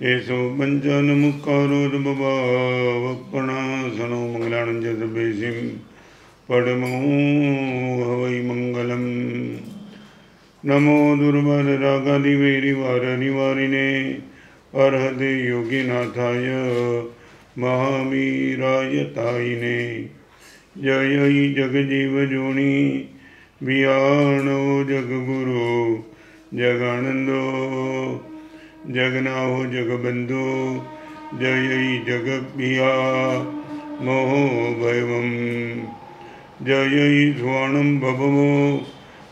एषो पञ्चानमुक्कारोद्भवावपणासनो मङ्गलानञ्जतपेशिं पडमो हवै मङ्गलम्। नमो दुर्वाररागादिवैरिवारनिवारिणे अर्हते योगिनाथाय महावीराय तायिने। जय जगजीवजोनि वियाणो जगगुरु जगानंदो जगनाहो जगबंधु जय जगपिया मोहो भैवम। जय स्वर्णं भवमो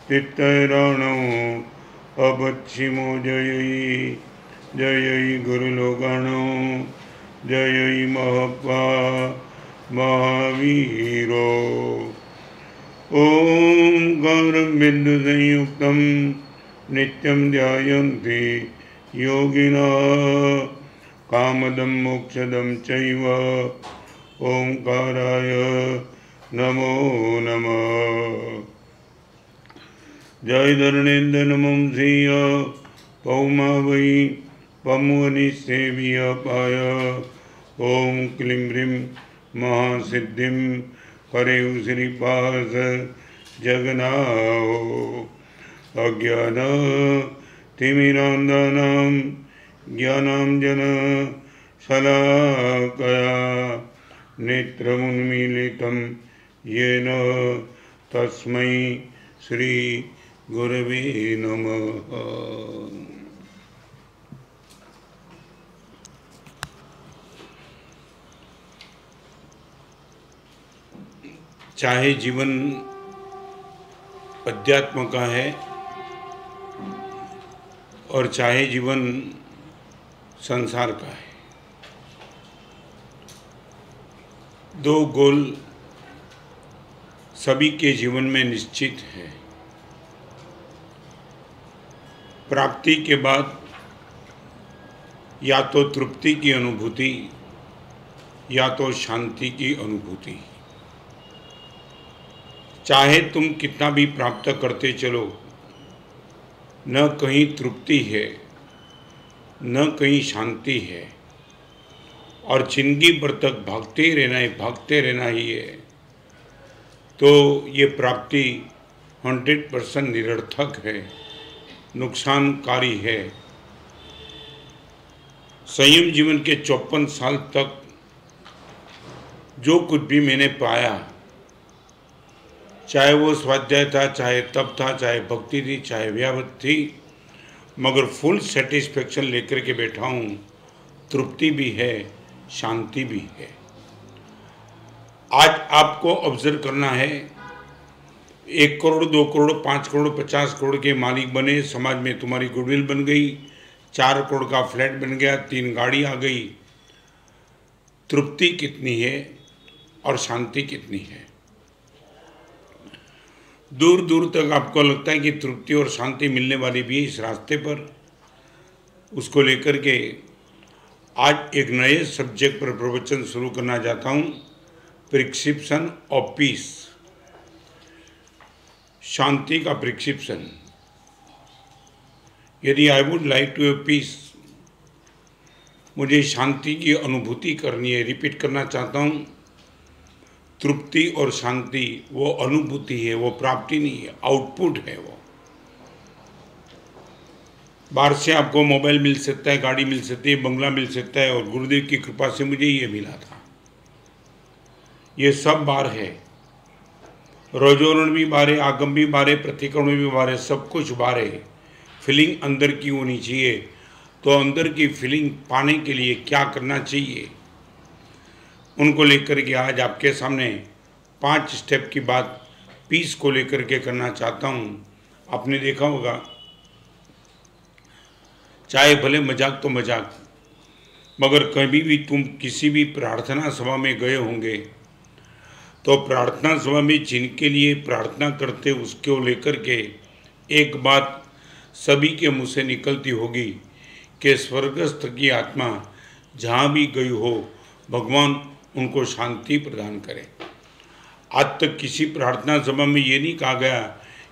चित्तैराणो अपच्छिमो जय जय गुरुलोकाणो जय महपा महावीरो। ओंकारं बिंदु संयुक्तं नित्यं ध्यायन्ति योगिनः कामदं मोक्षदं चैव ओंकाराय नमो नमः। जय धरणेन्द्र नमः श्रीय पौमा वै पमुनिसेव्य पाय। ओम क्लीं ह्रीं महासिद्धिं हरेउ श्रीपास जगन्नाथ। अज्ञान तिमिरान्धानां ज्ञानाञ्जन शलाकया नेत्रमुन्मीलितं येन तस्मै श्री गुरवे नमः। चाहे जीवन अध्यात्म का है और चाहे जीवन संसार का है, दो गोल सभी के जीवन में निश्चित है। प्राप्ति के बाद या तो तृप्ति की अनुभूति या तो शांति की अनुभूति। चाहे तुम कितना भी प्राप्त करते चलो, न कहीं तृप्ति है न कहीं शांति है, और जिंदगी भर तक भागते रहना ही है, तो ये प्राप्ति 100% निरर्थक है, नुकसानकारी है। संयम जीवन के 54 साल तक जो कुछ भी मैंने पाया, चाहे वो स्वाध्याय था, चाहे तप था, चाहे भक्ति थी, चाहे व्यावत थी, मगर फुल सेटिस्फेक्शन लेकर के बैठा हूँ। तृप्ति भी है, शांति भी है। आज आपको ऑब्जर्व करना है, 1 करोड़ 2 करोड़ 5 करोड़ 50 करोड़ के मालिक बने, समाज में तुम्हारी गुडविल बन गई, 4 करोड़ का फ्लैट बन गया, 3 गाड़ी आ गई। तृप्ति कितनी है और शांति कितनी है? दूर दूर तक आपको लगता है कि तृप्ति और शांति मिलने वाली भी है इस रास्ते पर। उसको लेकर के आज एक नए सब्जेक्ट पर प्रवचन शुरू करना चाहता हूँ। प्रिस्क्रिप्शन ऑफ पीस, शांति का प्रिस्क्रिप्शन। यदि I would like to have peace, मुझे शांति की अनुभूति करनी है। रिपीट करना चाहता हूँ, तृप्ति और शांति वो अनुभूति है, वो प्राप्ति नहीं है, आउटपुट है। वो बाहर से आपको मोबाइल मिल सकता है, गाड़ी मिल सकती है, बंगला मिल सकता है, और गुरुदेव की कृपा से मुझे ये मिला था। ये सब बाहर है, रोजोरण भी बाहर है, आगम भी बाहर है, प्रतिक्रमण भी बाहर है, सब कुछ बाहर है। फीलिंग अंदर की होनी चाहिए। तो अंदर की फीलिंग पाने के लिए क्या करना चाहिए, उनको लेकर के आज आपके सामने 5 स्टेप की बात पीस को लेकर के करना चाहता हूँ। आपने देखा होगा, चाहे भले मजाक तो मजाक, मगर कभी भी तुम किसी भी प्रार्थना सभा में गए होंगे, तो प्रार्थना सभा में जिनके लिए प्रार्थना करते उसको लेकर के एक बात सभी के मुँह से निकलती होगी कि स्वर्गस्थ की आत्मा जहाँ भी गई हो, भगवान उनको शांति प्रदान करें। आज तक किसी प्रार्थना सभा में ये नहीं कहा गया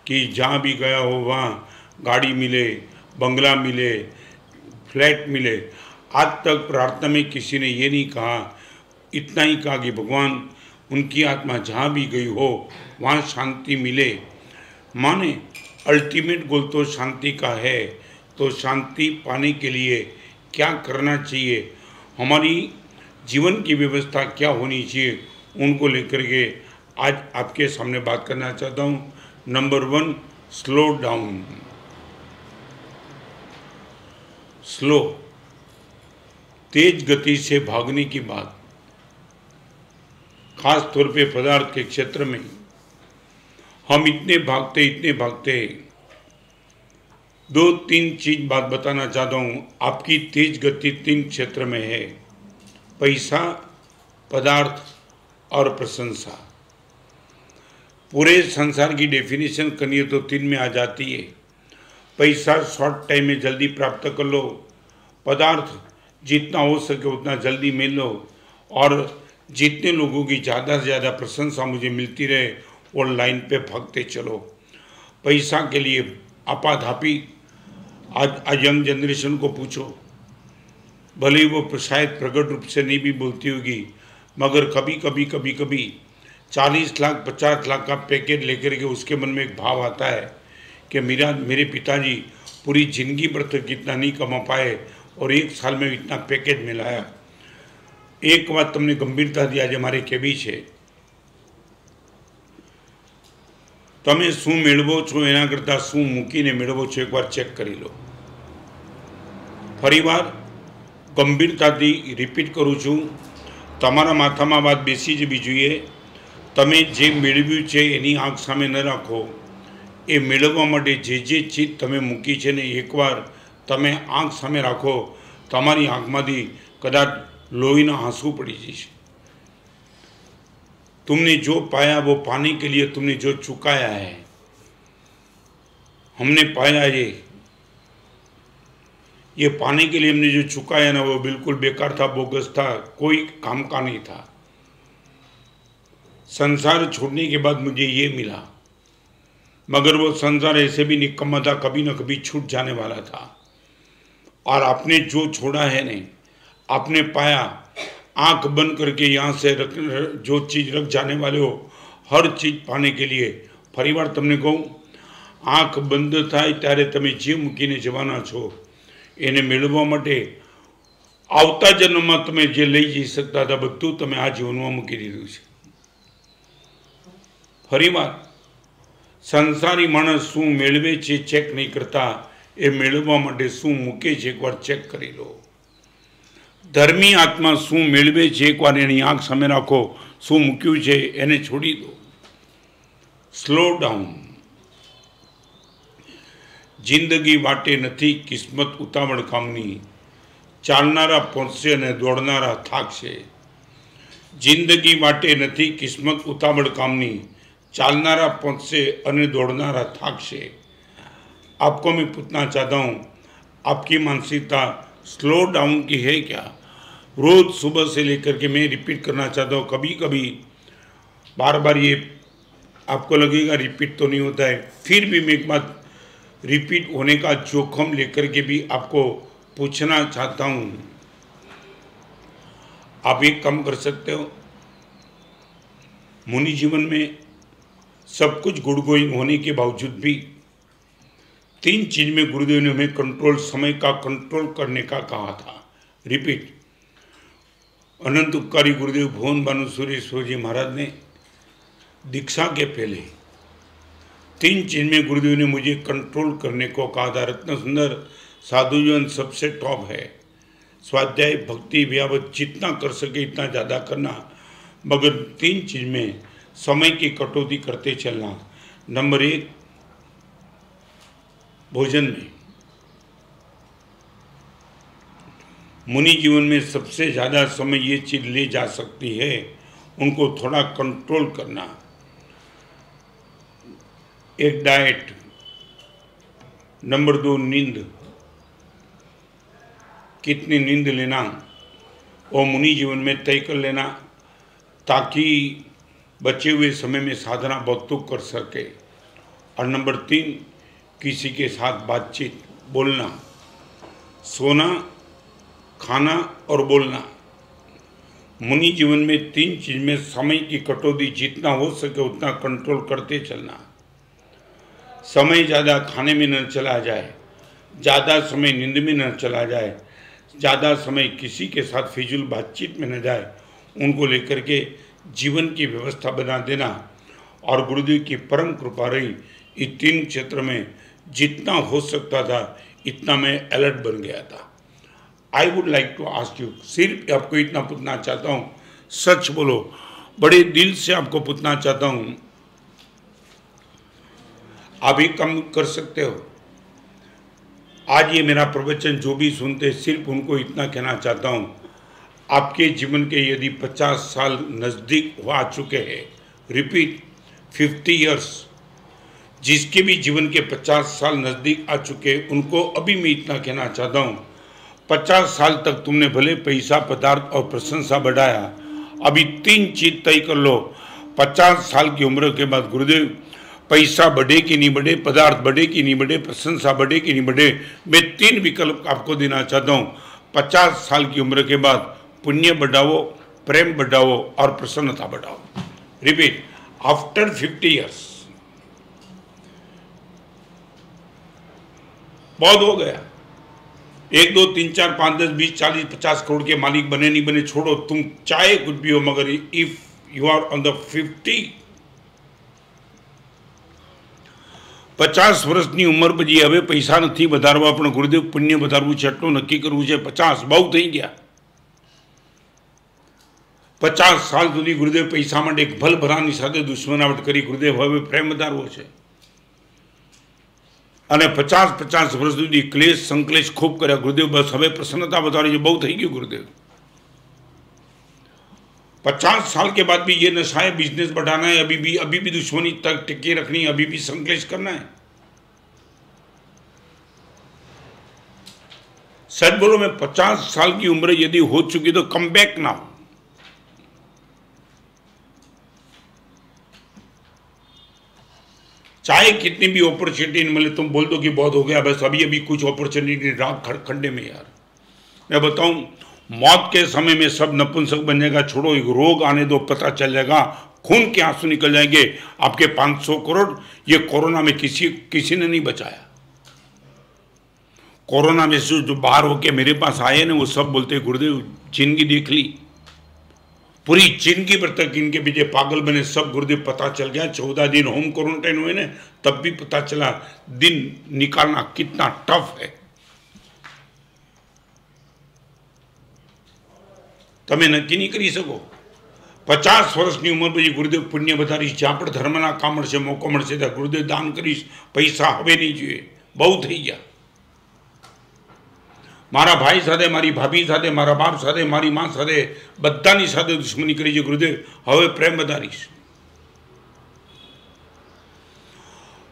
कि जहाँ भी गया हो वहाँ गाड़ी मिले, बंगला मिले, फ्लैट मिले। आज तक प्रार्थना में किसी ने ये नहीं कहा, इतना ही कहा कि भगवान उनकी आत्मा जहाँ भी गई हो वहाँ शांति मिले। माने अल्टीमेट गोल तो शांति का है, तो शांति पाने के लिए क्या करना चाहिए, हमारी जीवन की व्यवस्था क्या होनी चाहिए, उनको लेकर के आज आपके सामने बात करना चाहता हूँ। Number 1, slow down. स्लो, तेज गति से भागने की बात, खास तौर पे पदार्थ के क्षेत्र में हम इतने भागते 2-3 चीज बात बताना चाहता हूँ। आपकी तेज गति 3 क्षेत्र में है, पैसा, पदार्थ और प्रशंसा। पूरे संसार की डेफिनेशन करनी तो 3 में आ जाती है। पैसा शॉर्ट टाइम में जल्दी प्राप्त कर लो, पदार्थ जितना हो सके उतना जल्दी मिल लो, और जितने लोगों की ज़्यादा से ज़्यादा प्रशंसा मुझे मिलती रहे और लाइन पे भागते चलो। पैसा के लिए आपाधापी आज यंग जनरेशन को पूछो, भले ही वो शायद प्रकट रूप से नहीं भी बोलती होगी, मगर कभी 40 लाख 50 लाख का पैकेज लेकर के उसके मन में एक भाव आता है कि मेरे पिताजी पूरी जिंदगी भर तक इतना नहीं कमा पाए और 1 साल में इतना पैकेज मिलाया। एक बात तुमने गंभीरता दी आज हमारे के बीच है, તમે શું મેળવો છો એના કરતાં શું મૂકીને મેળવો છો એકવાર ચેક કરી લો। ફરીવાર ગંભીરતાથી રિપીટ કરું છું, તમારા માથામાં વાત બેસી જવી જોઈએ। તમે જે મેળવ્યું છે એની આંખ સામે ન રાખો, એ મેળવવા માટે જે ચીજ તમે મૂકી છે ને એકવાર તમે આંખ સામે રાખો, તમારી આંખમાંથી કદાચ લોહીના આંસુ પડી જશે। तुमने जो पाया वो पाने के लिए तुमने जो चुकाया है, हमने पाया ये पाने के लिए हमने जो चुकाया ना वो बिल्कुल बेकार था, बोगस था, कोई काम का नहीं था। संसार छोड़ने के बाद मुझे ये मिला, मगर वो संसार ऐसे भी निकम्मा था, कभी न कभी छूट जाने वाला था। और आपने जो छोड़ा है नहीं, आपने पाया, आंख बंद करके यहाँ से जो चीज़ रख जाने वाले हो, हर चीज़ पाने के लिए फरीवार तमने कहूँ, आंख बंद थाय त्यारे तमे जे मूकीने जवाना छो एने मेळववा माटे आवता जन्ममां तमे जे लई जई सकता था बधुं तमे आ जीवनमां मूकी दीधुं छे। फरीवार संसारी माणस शुं मेळवे छे चेक नहीं करता, ए मेळववा माटे शुं मूके छे एकवार चेक करी लो। धर्मी आत्मा शू मेळवे छे एकवार एनी आंख सामे राखो, शू मूक्युं छे एने छोड़ी दो। Slow down. जिंदगी वाटे नथी किस्मत उतावळ कामनी, चालनारा पहोंचशे अने दौड़नारा थाकशे। जिंदगी वाटे नथी किस्मत उतावळ कामनी, चालनारा पहोंचशे अने दौड़नारा थाकशे। आपको मैं पूछना चाहता हूँ, आपकी मानसिकता स्लो डाउन की है क्या? रोज सुबह से लेकर के मैं रिपीट करना चाहता हूँ, कभी कभी बार बार ये आपको लगेगा रिपीट तो नहीं होता है, फिर भी मैं एक बात रिपीट होने का जोखम लेकर के भी आपको पूछना चाहता हूँ। आप एक काम कर सकते हो, मुनि जीवन में सब कुछ गुड गोइंग होने के बावजूद भी 3 चीज में गुरुदेव ने हमें कंट्रोल, समय का कंट्रोल करने का कहा था। रिपीट, अनंत उपकारी गुरुदेव भुवन भानु सूर्येश्वर जी महाराज ने दीक्षा के पहले 3 चीज में गुरुदेव ने मुझे कंट्रोल करने को कहा था। रत्न सुंदर साधु जीवन सबसे टॉप है, स्वाध्याय भक्ति व्यावत जितना कर सके इतना ज़्यादा करना, मगर 3 चीज में समय की कटौती करते चलना। नंबर 1, भोजन में। मुनि जीवन में सबसे ज़्यादा समय ये चीज़ ले जा सकती है, उनको थोड़ा कंट्रोल करना। एक डाइट, नंबर 2 नींद, कितनी नींद लेना वो मुनि जीवन में तय कर लेना, ताकि बचे हुए समय में साधना बहुत कर सके। और नंबर 3, किसी के साथ बातचीत, बोलना। सोना, खाना और बोलना। मुनि जीवन में 3 चीज में समय की कटौती जितना हो सके उतना कंट्रोल करते चलना। समय ज़्यादा खाने में न चला जाए, ज़्यादा समय नींद में न चला जाए, ज़्यादा समय किसी के साथ फिजूल बातचीत में न जाए, उनको लेकर के जीवन की व्यवस्था बना देना। और गुरुदेव की परम कृपा रही, इस 3 क्षेत्र में जितना हो सकता था इतना मैं अलर्ट बन गया था। I would like to ask you, सिर्फ आपको इतना पूछना चाहता हूँ, सच बोलो, बड़े दिल से आपको पूछना चाहता हूँ, आप ही कम कर सकते हो? आज ये मेरा प्रवचन जो भी सुनते, सिर्फ उनको इतना कहना चाहता हूँ, आपके जीवन के यदि 50 साल नज़दीक आ चुके हैं, रिपीट 50 इयर्स, जिसके भी जीवन के 50 साल नज़दीक आ चुके उनको अभी मैं इतना कहना चाहता हूँ, 50 साल तक तुमने भले पैसा, पदार्थ और प्रशंसा बढ़ाया, अभी 3 चीज तय कर लो। 50 साल की उम्र के बाद गुरुदेव पैसा बढ़े कि नहीं बढ़े, पदार्थ बढ़े कि नहीं बढ़े, प्रशंसा बढ़े कि नहीं बढ़े, मैं 3 विकल्प आपको देना चाहता हूँ। 50 साल की उम्र के बाद पुण्य बढ़ाओ, प्रेम बढ़ाओ और प्रसन्नता बढ़ाओ। Repeat, after 50 years. बहुत हो गया, 1 2 3 4 5 10 20 40 50 करोड़ के मालिक बने नहीं बने छोड़ो, तुम चाहे कुछ भी हो, मगर if you are on the 50 વર્ષની ઉંમર પછી હવે પૈસા નથી વધારવા, પણ ગુરુદેવ પુણ્ય વધારવું છે, એટલું નક્કી કરવું છે। 50 બહુ થઈ ગયા। 50 સાલ સુધી ગુરુદેવ પૈસા માટે એક ભલ ભરાની સાથે દુશ્મનાવટ કરી, ગુરુદેવ હવે પ્રેમ વધારવો છે। અને 50 વર્ષ સુધી ક્લેશ સંકલેશ ખૂબ કર્યા, ગુરુદેવ બસ હવે પ્રસન્નતા વધારી છે, બહુ થઈ ગયું ગુરુદેવ। 50 साल के बाद भी ये नशा है, बिजनेस बढ़ाना है, अभी भी दुश्मनी तक टिके रखनी है, अभी भी संकलेश करना है। सच बोलो, मैं 50 साल की उम्र यदि हो चुकी तो कम बैक ना हो। चाहे कितनी भी अपॉर्चुनिटी मिले, तुम बोल दो कि बहुत हो गया, बस अभी कुछ अपॉर्चुनिटी राग खंडे में। यार मैं बताऊं, मौत के समय में सब नपुंसक बन जाएगा, छोड़ो, एक रोग आने दो, पता चल जाएगा, खून के आंसू निकल जाएंगे। आपके 500 करोड़ ये कोरोना में किसी ने नहीं बचाया। कोरोना में से जो बाहर होके मेरे पास आए ना, वो सब बोलते गुरुदेव जिंदगी देख ली, पूरी जिंदगी भर तक इनके पीछे पागल बने, सब गुरुदेव पता चल गया। 14 दिन होम क्वारंटाइन हुए ना, तब भी पता चला दिन निकालना कितना टफ है। તમે નક્કી નહીં કરી શકો। 50 વર્ષની ઉંમર પછી ગુરુદેવ પુણ્ય વધારીશ, જ્યાં પણ ધર્મના કામ મળશે, મોકો મળશે ત્યાં ગુરુદેવ દાન કરીશ। પૈસા હવે નહીં જોઈએ, બહુ થઈ ગયા। મારા ભાઈ સાથે, મારી ભાભી સાથે, મારા બાપ સાથે, મારી મા સાથે, બધાની સાથે દુશ્મની કરી છે, ગુરુદેવ હવે પ્રેમ વધારીશ।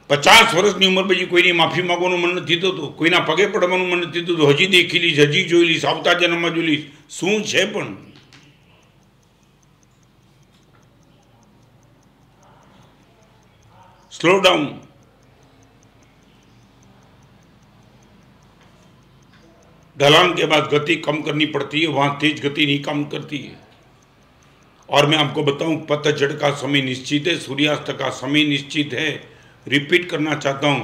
50 વર્ષની ઉંમર પછી કોઈની માફી માંગવાનું મન નથી થતું, કોઈના પગે પડવાનું મન નથી થતું, હજી દેખી લઈશ, હજી જોઈ લઈશ, આવતા જન્મમાં જોઈ લઈશ, શું છે પણ। Slow down. ढलान के बाद गति कम करनी पड़ती है, वहां तेज गति नहीं कम करती है। और मैं आपको बताऊं, पतझड़ का समय निश्चित है, सूर्यास्त का समय निश्चित है। रिपीट करना चाहता हूं,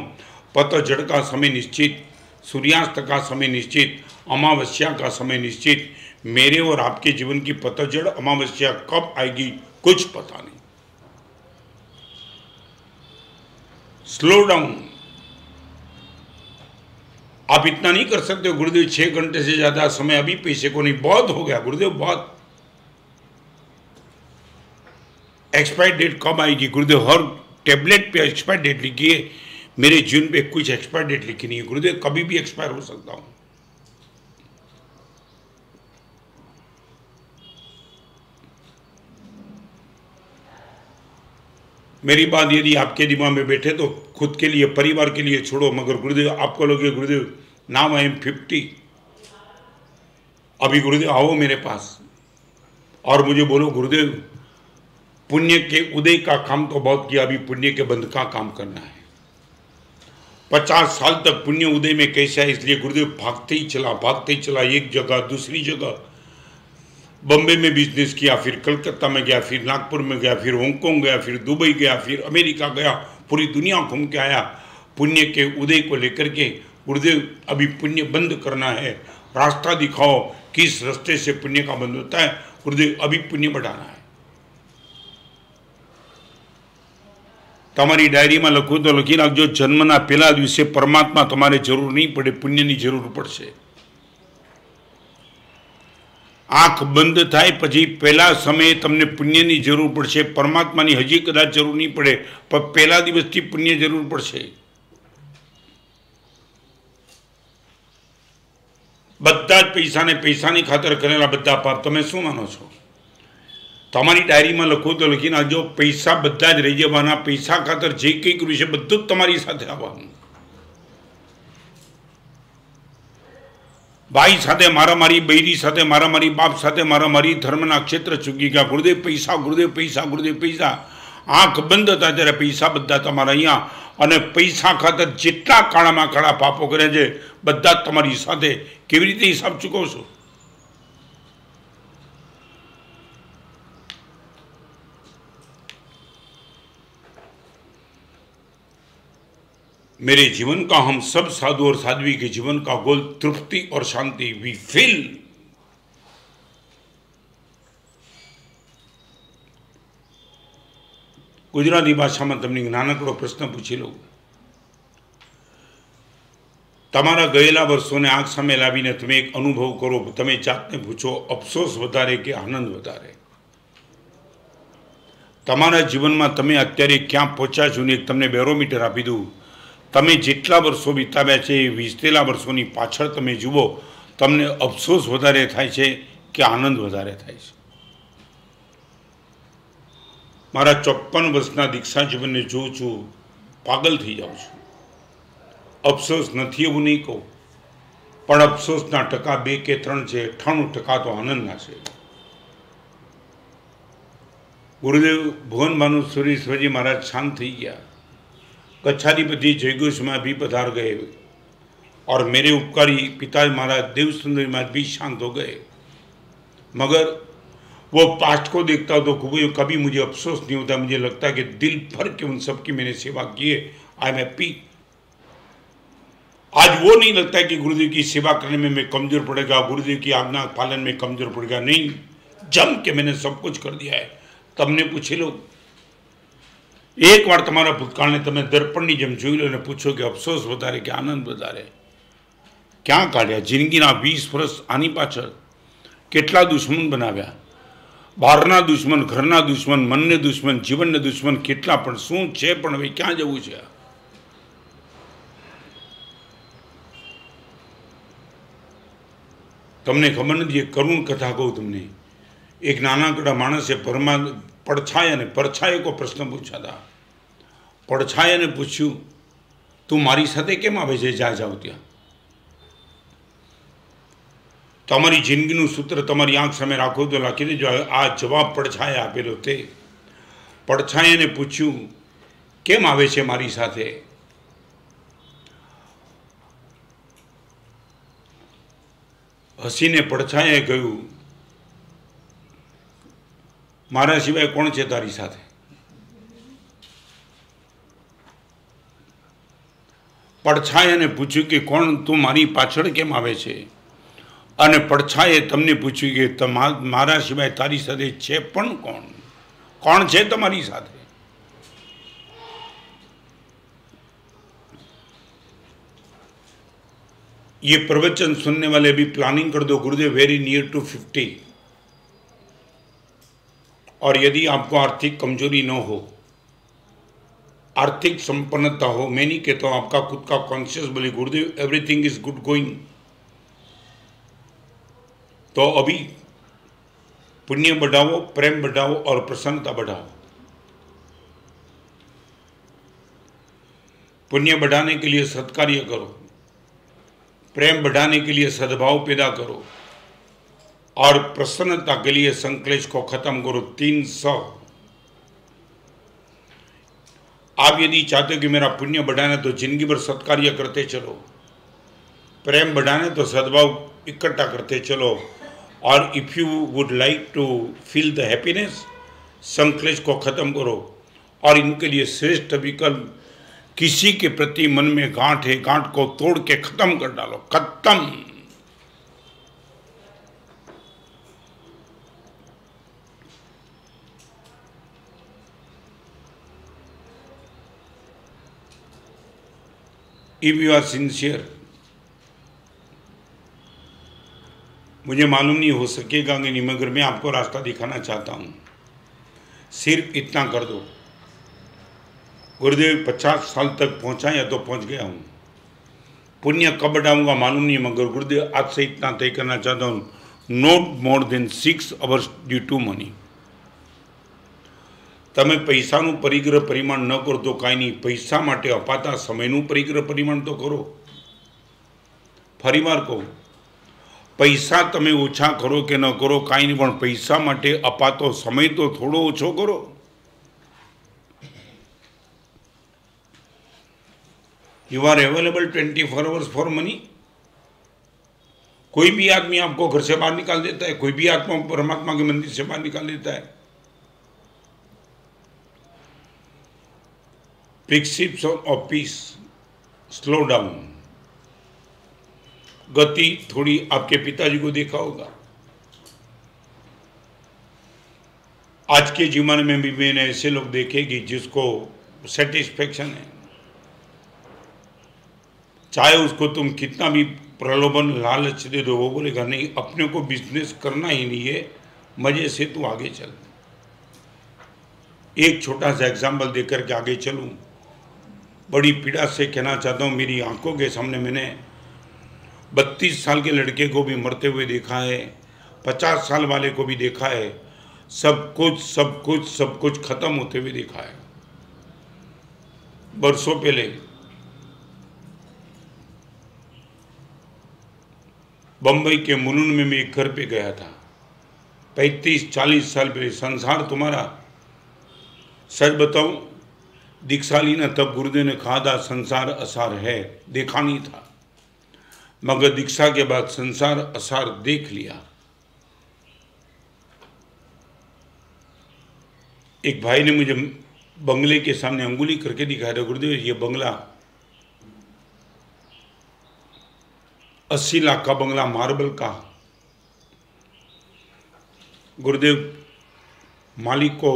पतझड़ का समय निश्चित, सूर्यास्त का समय निश्चित, अमावस्या का समय निश्चित। मेरे और आपके जीवन की पतझड़ अमावस्या कब आएगी कुछ पता नहीं। Slow down. आप इतना नहीं कर सकते गुरुदेव, 6 घंटे से ज्यादा समय अभी पैसे को नहीं, बहुत हो गया गुरुदेव, बहुत। एक्सपायर डेट कब आएगी गुरुदेव? हर टेबलेट पे एक्सपायर डेट लिखी है, मेरे जीवन पे कुछ एक्सपायर डेट लिखी नहीं है गुरुदेव, कभी भी एक्सपायर हो सकता हूं। मेरी बात यदि आपके दिमाग में बैठे तो खुद के लिए, परिवार के लिए छोड़ो, मगर गुरुदेव आपको लगे गुरुदेव नाउ आई एम 50, अभी गुरुदेव आओ मेरे पास और मुझे बोलो गुरुदेव पुण्य के उदय का काम तो बहुत किया, अभी पुण्य के बंध का काम करना है। 50 साल तक पुण्य उदय में कैसा है, इसलिए गुरुदेव भागते ही चला, एक जगह दूसरी जगह। बम्बे में बिजनेस किया, फिर कलकत्ता में गया, फिर नागपुर में गया, फिर हांगकांग गया, फिर दुबई गया, फिर अमेरिका गया, पूरी दुनिया घूम के आया पुण्य के उदय को लेकर के। गुरुदेव अभी पुण्य बंद करना है, रास्ता दिखाओ किस रास्ते से पुण्य का बंद होता है। गुरुदेव अभी पुण्य बढ़ाना है। तमारी डायरी में लखो तो लखी नाखजो, जन्मना पहला दिवसे परमात्मा तमारे जरूर नहीं पड़े, पुण्यनी जरूर पड़શે। आंख बंद थाय पछी पहला समय तमने पुण्यनी जरूर पड़શે, परमात्मानी हजी कदाच जरूर नहीं पड़े, पर पहला दिवसथी पुण्य जरूर पड़શે। बधा ज पैसानी खातर करेला बधा पाप तमे शुं मानो छो? तमारी डायरी में लखो तो लखी नाखजो, पैसा बधा ज रही जवाना, पैसा खातर जे कई कर्युं छे बधुं ज तमारी साथे आववानुं। भाई साथे मारामारी, बैरी साथे मारामारी, बाप साथे मारामारी, धर्मना क्षेत्र चूकी गया। गुरुदेव पैसा, गुरुदेव पैसा, गुरुदेव पैसा। आंख बंद था त्यारे पैसा बधा तमारा अहींया, अने पैसा खातर जेटला काळामां काळा पापो कर्या छे बधा ज तमारी साथे। केवी रीते हिसाब चूकवशो? मेरे जीवन का, हम सब साधु और साध्वी के जीवन का गोल तृप्ति और शांति। वी फील गुजराती भाषा में तमने नानकड़ो प्रश्न पूछी लो। तमारा गयेला वर्षोने आंख सामे लावीने तमे एक अनुभव करो, तमे जातने पूछो, अफसोस वधारे के आनंद वधारे? तमारा जीवन में तमे अत्यारे क्या पहोंच्या छो ने तमने बेरोमीटर आपी दूं। तमे जेटला वर्षो विताव्या छे, वीतेला वर्षोनी पाछळ तमे जुओ, तमने अफसोस वधारे थाय छे के आनंद वधारे थाय छे? मारा 54 वर्षना दीक्षा जीवनने जोऊं छुं, पागल थई जाऊं छुं। अफसोस नथी एवुं नहीं कहूं, पण अफसोसना टका 2 के 3 छे, 98% तो आनंदना छे। गुरुदेव भुवन भानुश्वरी महाराज शांत थई गया। कच्छाधिपति जयघोष महाराज भी पधार गए और मेरे उपकारी पिता महाराज देवसुंदरी महाराज भी शांत हो गए। मगर वो पास्ट को देखता तो कभी मुझे अफसोस नहीं होता। मुझे लगता है कि दिल भर के उन सबकी मैंने सेवा की है। I am happy. आज वो नहीं लगता है कि गुरुदेव की सेवा करने में मैं कमजोर पड़ेगा, गुरुदेव की आज्ञा पालन में कमजोर पड़ेगा। नहीं, जम के मैंने सब कुछ कर दिया है। तमने पूछे लो, एक बार तमारा भूतकाल ने तमे दर्पणनी जेम जोई लो ने पूछो कि अफसोस वधारे के आनंद वधारे? क्या काढ्या जिंदगीना 20 वर्ष आनी पाछळ? केटला दुश्मन बनाव्या? बहारना दुश्मन, घरना दुश्मन, मनने दुश्मन, जीवनने दुश्मन केटला, पण शुं छे? पण हवे क्यां जवुं छे? तमने खबर नथी। एक करुण कथा कहूं तमने। एक नानकड़ा माणसे પડછાયા ने परछाये को प्रश्न पूछा था। પડછાયા ने पूछ्યું, तू मारी साथे केम आवे छे ज्यां जाओ त्यां? तमारी जिंदगीनुं सूत्र तमारी आंख सामे राखो तो लखी देजो। आ जवाब પડછાયા आपेलो ते। પડછાયા ने पूछ्યું, केम आवे छे मारी साथे? हसीने પડછાયાએ કહ્યું, मारा सिवाय कोण छे तारी साथे? પડછાયાને પૂછ્યું કે કોણ તું મારી પાછળ કેમ આવે છે? અને પડછાયાએ તમને પૂછ્યું કે મારા સિવાય તારી સાથે છે પણ કોણ? કોણ છે તમારી સાથે? ये प्रवचन सुनने वाले भी प्लानिंग कर दो, गुरुदेव वेरी नियर टू 50। और यदि आपको आर्थिक कमजोरी न हो, आर्थिक संपन्नता हो, मैं नहीं कहता हूं आपका खुद का कॉन्शियस बोले गुरुदेव एवरीथिंग इज गुड गोइंग, तो अभी पुण्य बढ़ाओ, प्रेम बढ़ाओ और प्रसन्नता बढ़ाओ। पुण्य बढ़ाने के लिए सत्कार्य करो, प्रेम बढ़ाने के लिए सद्भाव पैदा करो और प्रसन्नता के लिए संक्लेश को खत्म करो। 300 आप यदि चाहते हो कि मेरा पुण्य बढ़ाना है तो जिंदगी भर सत्कार्य करते चलो, प्रेम बढ़ाना है तो सद्भाव इकट्ठा करते चलो, और if you would like to feel the happiness, संक्लेश को ख़त्म करो। और इनके लिए श्रेष्ठ विकल्प, किसी के प्रति मन में गांठ है, गांठ को तोड़ के खत्म कर डालो, खत्म। इफ यू आर सिंसियर, मुझे मालूम नहीं हो सकेगा कि नहीं, मगर मैं आपको रास्ता दिखाना चाहता हूँ। सिर्फ इतना कर दो, गुरुदेव 50 साल तक पहुँचा या तो पहुँच गया हूँ, पुण्य कब बढ़ाऊंगा मालूम नहीं, मगर गुरुदेव आज से इतना तय करना चाहता हूँ, not more than 6 hours due to money. તમે પૈસાનું પરિગ્રહ પરિમાણ ન કરો તો કાંઈ નહીં, પૈસા માટે અપાતા સમયનું પરિગ્રહ પરિમાણ તો કરો। ફરીવાર કહું, પૈસા તમે ઓછા કરો કે ન કરો કાંઈ નહીં, પણ પૈસા માટે અપાતો સમય તો થોડો ઓછો કરો। You are available 24 hours for money. कोई भी आदमी आपको घर से बाहर निकाल देता है, कोई भी आत्मा परमात्मा के मंदिर से बाहर निकाल देता है। प्रिंसिप्स ऑफ पीस, स्लो डाउन। गति थोड़ी, आपके पिताजी को देखा होगा, आज के जीवन में भी मैंने ऐसे लोग देखे कि जिसको सेटिस्फेक्शन है, चाहे उसको तुम कितना भी प्रलोभन लालच दे दो, वो बोलेगा नहीं, अपने को बिजनेस करना ही नहीं है, मजे से तू आगे चल। एक छोटा सा एग्जाम्पल देकर के आगे चलूं, बड़ी पीड़ा से कहना चाहता हूँ, मेरी आंखों के सामने मैंने 32 साल के लड़के को भी मरते हुए देखा है, 50 साल वाले को भी देखा है, सब कुछ खत्म होते हुए देखा है। बरसों पहले बम्बई के मुलुंड में मैं एक घर पे गया था, 35-40 साल पहले। संसार तुम्हारा, सच बताऊं, दीक्षा ली ना तब गुरुदेव ने कहा था संसार असार है, देखा नहीं था, मगर दीक्षा के बाद संसार असार देख लिया। एक भाई ने मुझे बंगले के सामने अंगुली करके दिखाया था, गुरुदेव ये बंगला 80 लाख का बंगला, मार्बल का। गुरुदेव मालिक को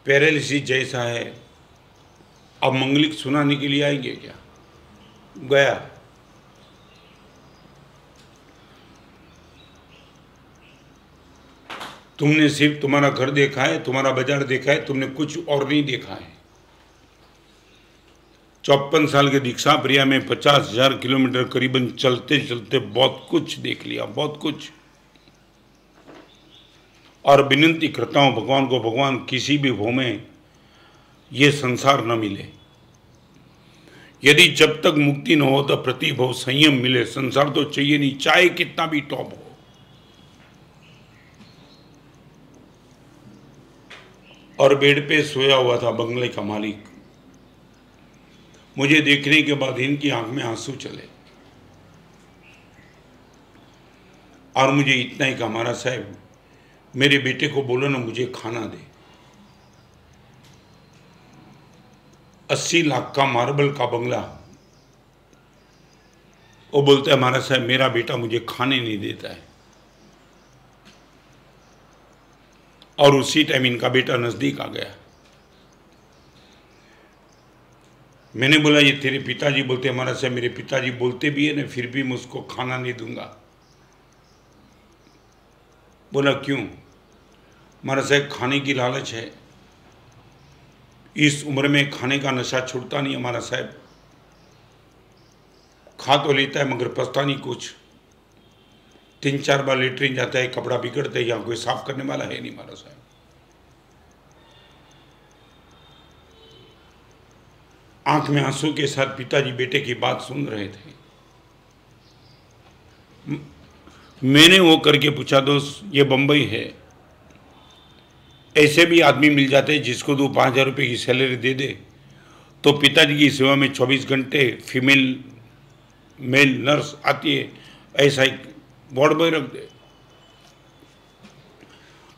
पैरालिसिस जैसा है, अब मंगलिक सुनाने के लिए आएंगे क्या? गया, तुमने सिर्फ तुम्हारा घर देखा है, तुम्हारा बाजार देखा है, तुमने कुछ और नहीं देखा है। 54 साल के दीक्षा प्रिया में 50,000 किलोमीटर करीबन चलते चलते बहुत कुछ देख लिया, बहुत कुछ। और विनती करता हूँ भगवान को, भगवान किसी भी भाव में ये संसार न मिले, यदि जब तक मुक्ति न हो तो प्रतिभव संयम मिले। संसार तो चाहिए नहीं, चाहे कितना भी टॉप हो। और बेड पे सोया हुआ था बंगले का मालिक, मुझे देखने के बाद इनकी आंख में आंसू चले, और मुझे इतना ही कहा, महाराज साहब मेरे बेटे को बोलो ना मुझे खाना दे। 80 लाख का मार्बल का बंगला, वो बोलता है महाराज साहब मेरा बेटा मुझे खाने नहीं देता है। और उसी टाइम इनका बेटा नजदीक आ गया। मैंने बोला ये तेरे पिताजी बोलते हैं? महाराज साहब मेरे पिताजी बोलते भी है ना, फिर भी मैं उसको खाना नहीं दूंगा। बोला क्यों? महाराज साहब खाने की लालच है, इस उम्र में खाने का नशा छूटता नहीं है महाराज साहब। खा तो लेता है मगर पछता नहीं कुछ, 3-4 बार लेटरिन जाता है, कपड़ा बिगड़ता है, यहाँ कोई साफ करने वाला है नहीं महाराज साहब। आंख में आंसू के साथ पिताजी बेटे की बात सुन रहे थे। मैंने वो करके पूछा दोस्त ये बंबई है, ऐसे भी आदमी मिल जाते हैं जिसको 5,000 रुपये की सैलरी दे दे तो पिताजी की सेवा में 24 घंटे फीमेल मेल नर्स आती है, ऐसा ही बोर्ड में रख दे।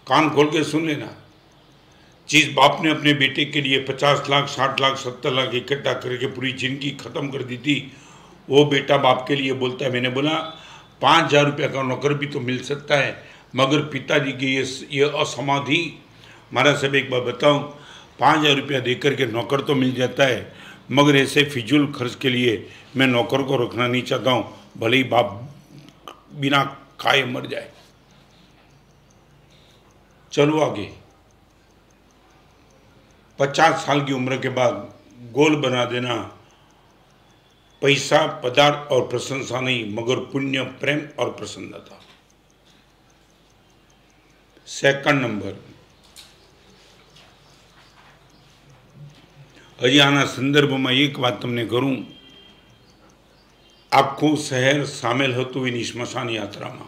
कान खोल के सुन लेना, जिस बाप ने अपने बेटे के लिए 50 लाख 60 लाख 70 लाख इकट्ठा करके पूरी जिंदगी खत्म कर दी थी, वो बेटा बाप के लिए बोलता है, मैंने बोला 5,000 रुपये का नौकर भी तो मिल सकता है, मगर पिताजी की ये असमाधि। महाराज साहब एक बार बताऊं, 5,000 रुपया देकर के नौकर तो मिल जाता है, मगर ऐसे फिजूल खर्च के लिए मैं नौकर को रखना नहीं चाहता हूं, भले ही बाप बिना खाए मर जाए। चलो आगे। 50 साल की उम्र के बाद गोल बना देना, पैसा पदार्थ और प्रशंसा नहीं, मगर पुण्य प्रेम और प्रसन्नता। सेकंड नंबर, हजी आना संदर्भ में एक बात तमने करूं, आखू शहर सामेल हतुं एनी स्मशान यात्रा में,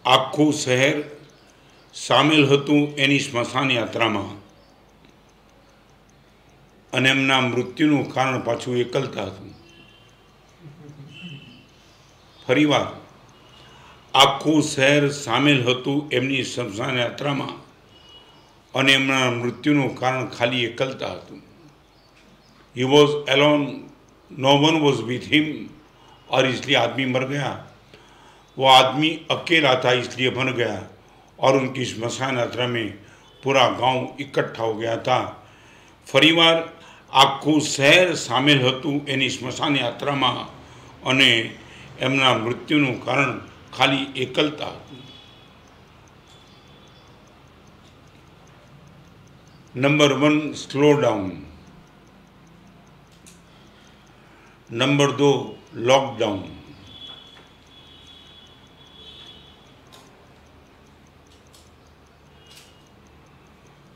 आखू शहर सामेल हतुं एनी स्मशान यात्रा में, अने एमना मृत्युनुं कारण पाछुं एकलता हतुं। फरीवार, आखू शहर सामेल हतुं एमनी स्मशान यात्रा में, अने एमना मृत्युनुं कारण खाली एकलता हतुं। He was alone, no one was with him, और इसलिए आदमी मर गया। वो आदमी अकेला था इसलिए मर गया, और उनकी स्मशान यात्रा में पूरा गांव इकट्ठा हो गया था। फरीवार आखू शहर सामेल हतुं एनी स्मशान यात्रा में, अने एमना मृत्युनुं कारण खाली एकलता हतुं। Number 1 slow down, number 2 lockdown.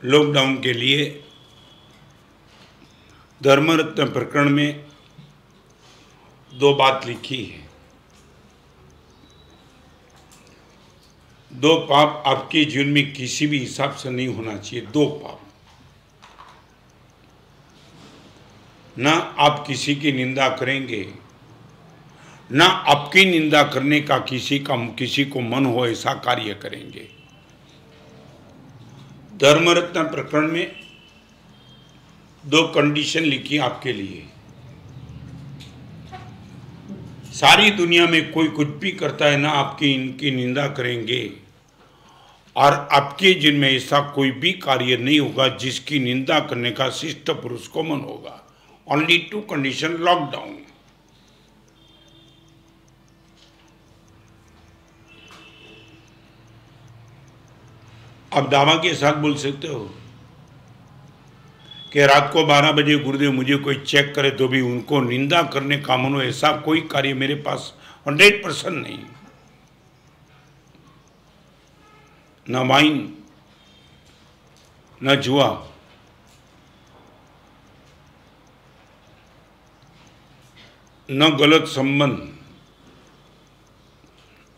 Lockdown के लिए धर्मरत्न प्रकरण में 2 बात लिखी है। 2 पाप आपके जीवन में किसी भी हिसाब से नहीं होना चाहिए। 2 पाप, ना आप किसी की निंदा करेंगे, ना आपकी निंदा करने का किसी को मन हो ऐसा कार्य करेंगे। धर्मरत्न प्रकरण में 2 कंडीशन लिखी आपके लिए। सारी दुनिया में कोई कुछ भी करता है, ना आपकी इनकी निंदा करेंगे, और आपके जिनमें ऐसा कोई भी कार्य नहीं होगा जिसकी निंदा करने का शिष्ट पुरुष को मन होगा। Only 2 condition, lockdown. आप दावा के साथ बोल सकते हो कि रात को 12 बजे गुरुदेव मुझे कोई चेक करे तो भी उनको निंदा करने का मन हो, ऐसा कोई कार्य मेरे पास 100% नहीं। न वाइन, न जुआ, न गलत संबंध,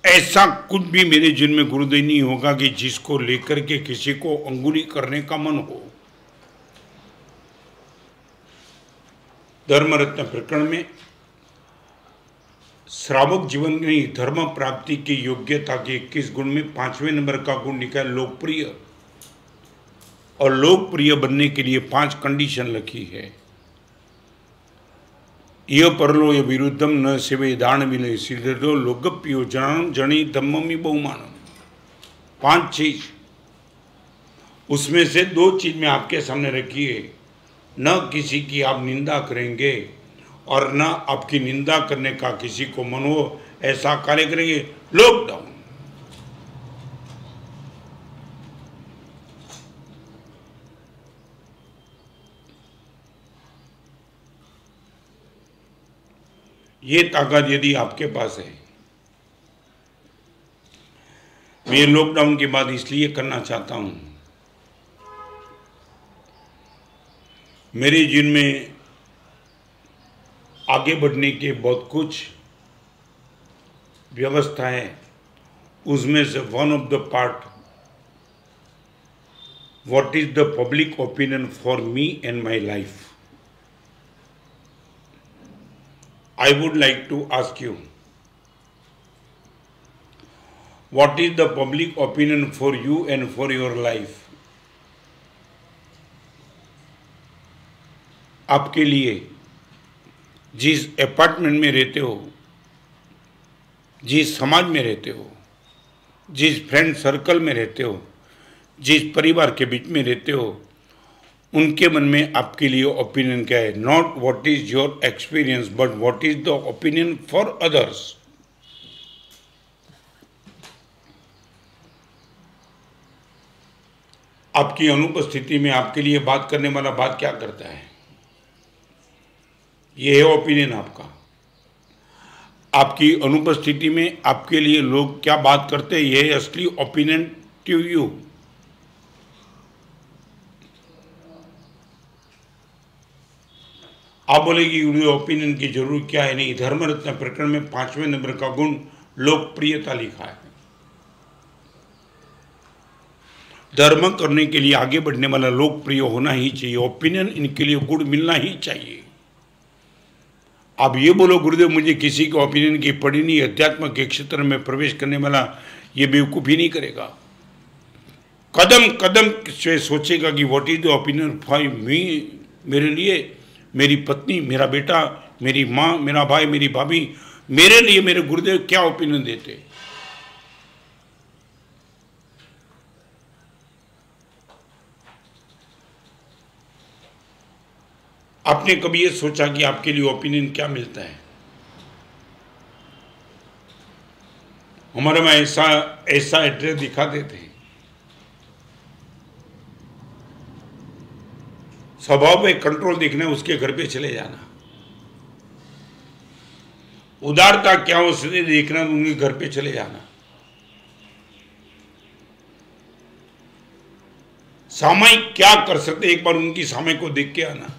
ऐसा कुछ भी मेरे जीवन में गुरुदेव नहीं होगा कि जिसको लेकर के किसी को अंगुली करने का मन हो। धर्मरत्न प्रकरण में श्रावक जीवन में धर्म प्राप्ति की योग्यता के 21 गुण में 5वें नंबर का गुण लिखा है लोकप्रिय, और लोकप्रिय बनने के लिए 5 कंडीशन लिखी है। य परलो य विरुद्धम न सेवे दान विलय सिद्धो लोकप्रियो जन जनी धम्ममी बहुमानम। 5 चीज, उसमें से 2 चीज में आपके सामने रखी है। न किसी की आप निंदा करेंगे, और न आपकी निंदा करने का किसी को मन हो ऐसा कार्य करेंगे। लॉकडाउन। ये ताकत यदि आपके पास है, मैं लॉकडाउन के बाद इसलिए करना चाहता हूं, मेरे जीवन में आगे बढ़ने के बहुत कुछ व्यवस्था है, उसमें से one of the part what is the public opinion for me and my life? I would like to ask you, what is the public opinion for you and for your life? आपके लिए जिस apartment में रहते हो, जिस समाज में रहते हो, जिस फ्रेंड सर्कल में रहते हो, जिस परिवार के बीच में रहते हो, उनके मन में आपके लिए ओपिनियन क्या है? Not what is your experience but what is the opinion for others. आपकी अनुपस्थिति में आपके लिए बात करने वाला बात क्या करता है? ये है ओपिनियन आपका। आपकी अनुपस्थिति में आपके लिए लोग क्या बात करते हैं, ये है असली ओपिनियन टू यू। आप बोलेगी ओपिनियन की जरूरत क्या है? नहीं, धर्मरत्न प्रकरण में 5वें नंबर का गुण लोकप्रियता लिखा है। धर्म करने के लिए आगे बढ़ने वाला लोकप्रिय होना ही चाहिए, ओपिनियन इनके लिए गुण मिलना ही चाहिए। आप ये बोलो गुरुदेव मुझे किसी के ओपिनियन की पड़ी नहीं, अध्यात्म के क्षेत्र में प्रवेश करने वाला ये बेवकूफ़ी नहीं करेगा। कदम कदम से सोचेगा कि what is the opinion for me, मेरे लिए, मेरी पत्नी, मेरा बेटा, मेरी माँ, मेरा भाई, मेरी भाभी, मेरे लिए मेरे गुरुदेव क्या ओपिनियन देते। आपने कभी ये सोचा कि आपके लिए ओपिनियन क्या मिलता है? हमारे में ऐसा एड्रेस दिखाते थे, स्वभाव में कंट्रोल देखना है, उसके घर पे चले जाना। उदारता क्या हो उसे देखना, उनके घर पे चले जाना। सामायिक क्या कर सकते, एक बार उनकी सामायिक को देख के आना।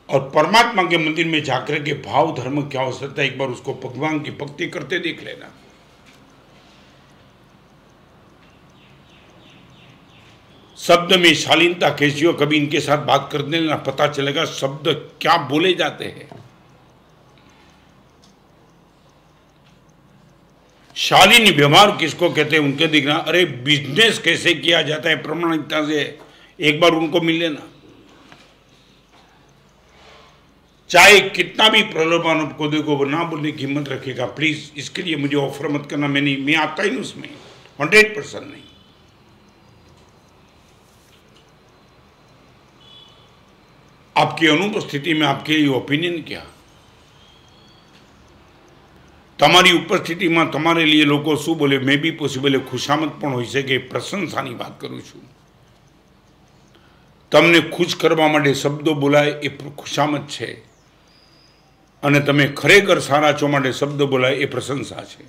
और परमात्मा के मंदिर में जाकर के भाव धर्म क्या हो सकता है, एक बार उसको भगवान की भक्ति करते देख लेना। शब्द में शालीनता कैसी हो, कभी इनके साथ बात कर देना, पता चलेगा शब्द क्या बोले जाते हैं। शालीन व्यवहार किसको कहते हैं, उनके देखना। अरे बिजनेस कैसे किया जाता है प्रामाणिकता से, एक बार उनको मिल लेना। चाहे कितना भी प्रलोभन आपको देखो, वो ना बोलने की हिम्मत रखेगा, प्लीज इसके लिए मुझे ऑफर मत करना, मैं आता ही नहीं उसमें, 100% नहीं। आपकी अनुपस्थिति में आपके लिए ओपिनियन क्या? તમારી ઉપસ્થિતિમાં તમારે लिए લોકો શું બોલે, મેં બી પોસિબલ ખુશામત પણ હોઈ શકે, પ્રશંસાની વાત કરું છું। તમને ખુશ કરવા માટે શબ્દો બોલાય એ ખુશામત છે, અને તમે ખરેખર સારા છો માટે શબ્દ બોલાય એ પ્રશંસા છે,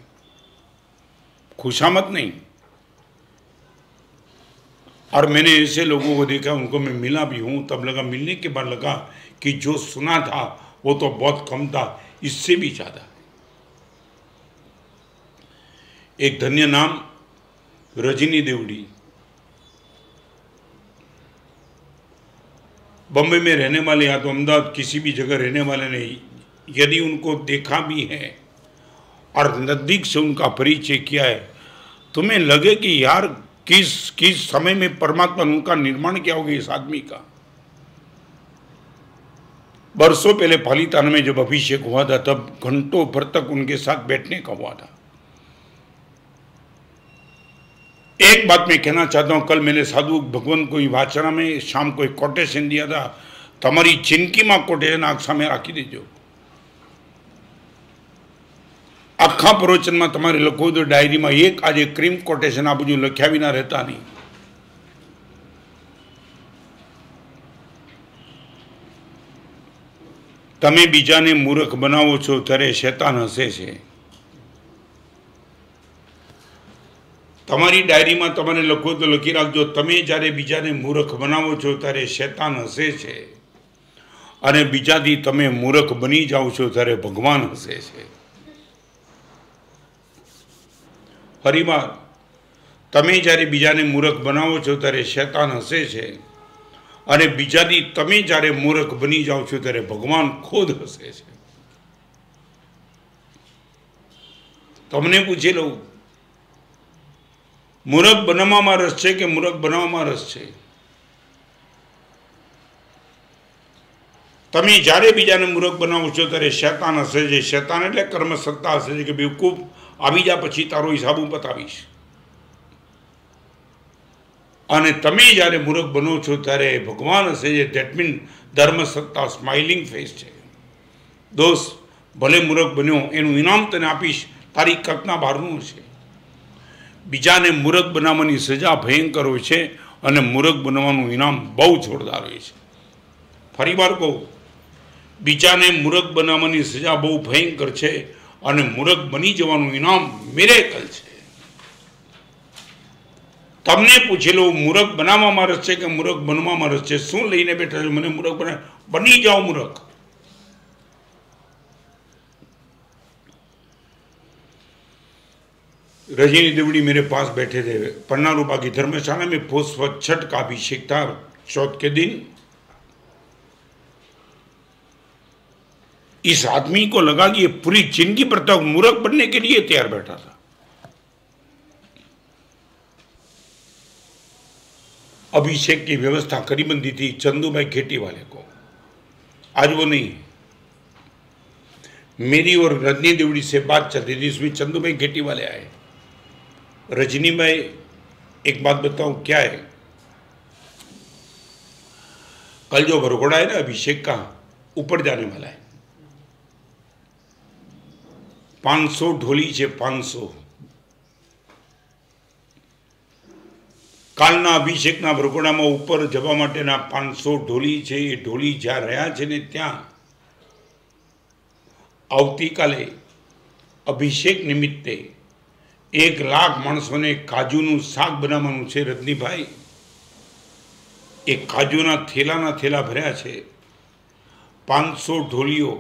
खुशामत नहीं। और मैंने ऐसे लोगों को देखा, उनको मैं मिला भी हूँ, तब लगा, मिलने के बाद लगा कि जो सुना था वो तो बहुत कम था, इससे भी ज़्यादा। एक धन्य नाम रजनी देवड़ी, बम्बई में रहने वाले या तो अहमदाबाद किसी भी जगह रहने वाले नहीं, यदि उनको देखा भी है और नज़दीक से उनका परिचय किया है, तुम्हें लगे कि यार किस समय में परमात्मा ने उनका निर्माण किया होगा इस आदमी का। बरसों पहले पालीताना में जब अभिषेक हुआ था, तब घंटों भर तक उनके साथ बैठने का हुआ था। एक बात मैं कहना चाहता हूं, कल मैंने साधु भगवान को वाचना में शाम को एक कोटेशन दिया था, तमारी जिंदगी में कोटेशन आग सामे राखी दीजो। आखा प्रवचन में तमारे लखो तो डायरी में एक आज क्रीम कोटेशन आ बधुं लख्या विना रहता नहीं। तमे बीजाने मूर्ख बनावो छो त्यारे शैतान हसे छे। तमारी डायरी में तमारे लखो तो लखी राखजो, तमे ज्यारे बीजाने मूर्ख बनावो छो त्यारे शैतान हसे छे, अने बीजाथी तमे मूर्ख बनी जाओ छो त्यारे भगवान हसे छे। फरीबार તમે જ્યારે બીજાને મૂર્ખ બનાવો છો ત્યારે શૈતાન હસે છે, અને બીજાથી તમે જ્યારે મૂર્ખ બની જાઓ છો ત્યારે ભગવાન ખુદ હસે છે. તમને પૂછી લઉં, મૂર્ખ બનવામાં રસ છે કે મૂર્ખ બનાવવામાં રસ છે? તમે જ્યારે બીજાને મૂર્ખ બનાવો છો ત્યારે શૈતાન હસે છે. શૈતાન એટલે કર્મ સત્તા હસે છે કે બેવકૂફ આવી જા, પછી તારો હિસાબ હું બતાવીશ. અને તમે જ્યારે મૂર્ખ બનો છો ત્યારે ભગવાન હસે છે. ધેટ મીન ધર્મ સત્તા સ્માઇલિંગ ફેસ છે. દોસ્ત, ભલે મૂર્ખ બન્યો, એનું ઇનામ તને આપીશ, તારી કલ્પના બહારનું હશે. બીજાને મૂર્ખ બનાવવાની સજા ભયંકર હોય છે, અને મૂર્ખ બનવાનું ઇનામ બહુ જોરદાર હોય છે. ફરી વાર કહું, બીજાને મૂર્ખ બનાવવાની સજા બહુ ભયંકર છે, અને મૂર્ખ બની જવાનું ઇનામ મિરેકલ છે. તમને પૂછી લો, મૂર્ખ બનાવવામાં રસ છે કે મૂર્ખ બનવામાં રસ છે? શું લઈને બેઠા છો? મને મૂર્ખ બની જાઓ મૂર્ખ. रजनी देवड़ी मेरे पास बैठे थे. पन्ना रूपा की धर्मशाला में पुष्प छठ का अभिषेक था. चौथ के दिन इस आदमी को लगा कि ये पूरी जिंदगी पर तक मूर्ख बनने के लिए तैयार बैठा था. अभिषेक की व्यवस्था करीबन दी थी चंदू भाई खेती वाले को. आज वो नहीं. मेरी और रजनी देवड़ी से बात चलती थी, इसमें चंदू भाई खेती वाले आए. रजनी भाई, एक बात बताऊं क्या है, कल जो भरघोड़ा है ना अभिषेक का, ऊपर जाने वाला है. 500 ढोली છે. 500 કાલના અભિષેકના ભરઘોડામાં ઉપર જવા માટેના 500 ઢોલી છે. એ ઢોલી જ્યાં રહ્યા છે ને ત્યાં આવતીકાલે અભિષેક નિમિત્તે 1 લાખ માણસોને કાજુનું શાક બનાવવાનું છે. રજનીભાઈ, એ કાજુના થેલાના થેલા ભર્યા છે. 500 ઢોલીઓ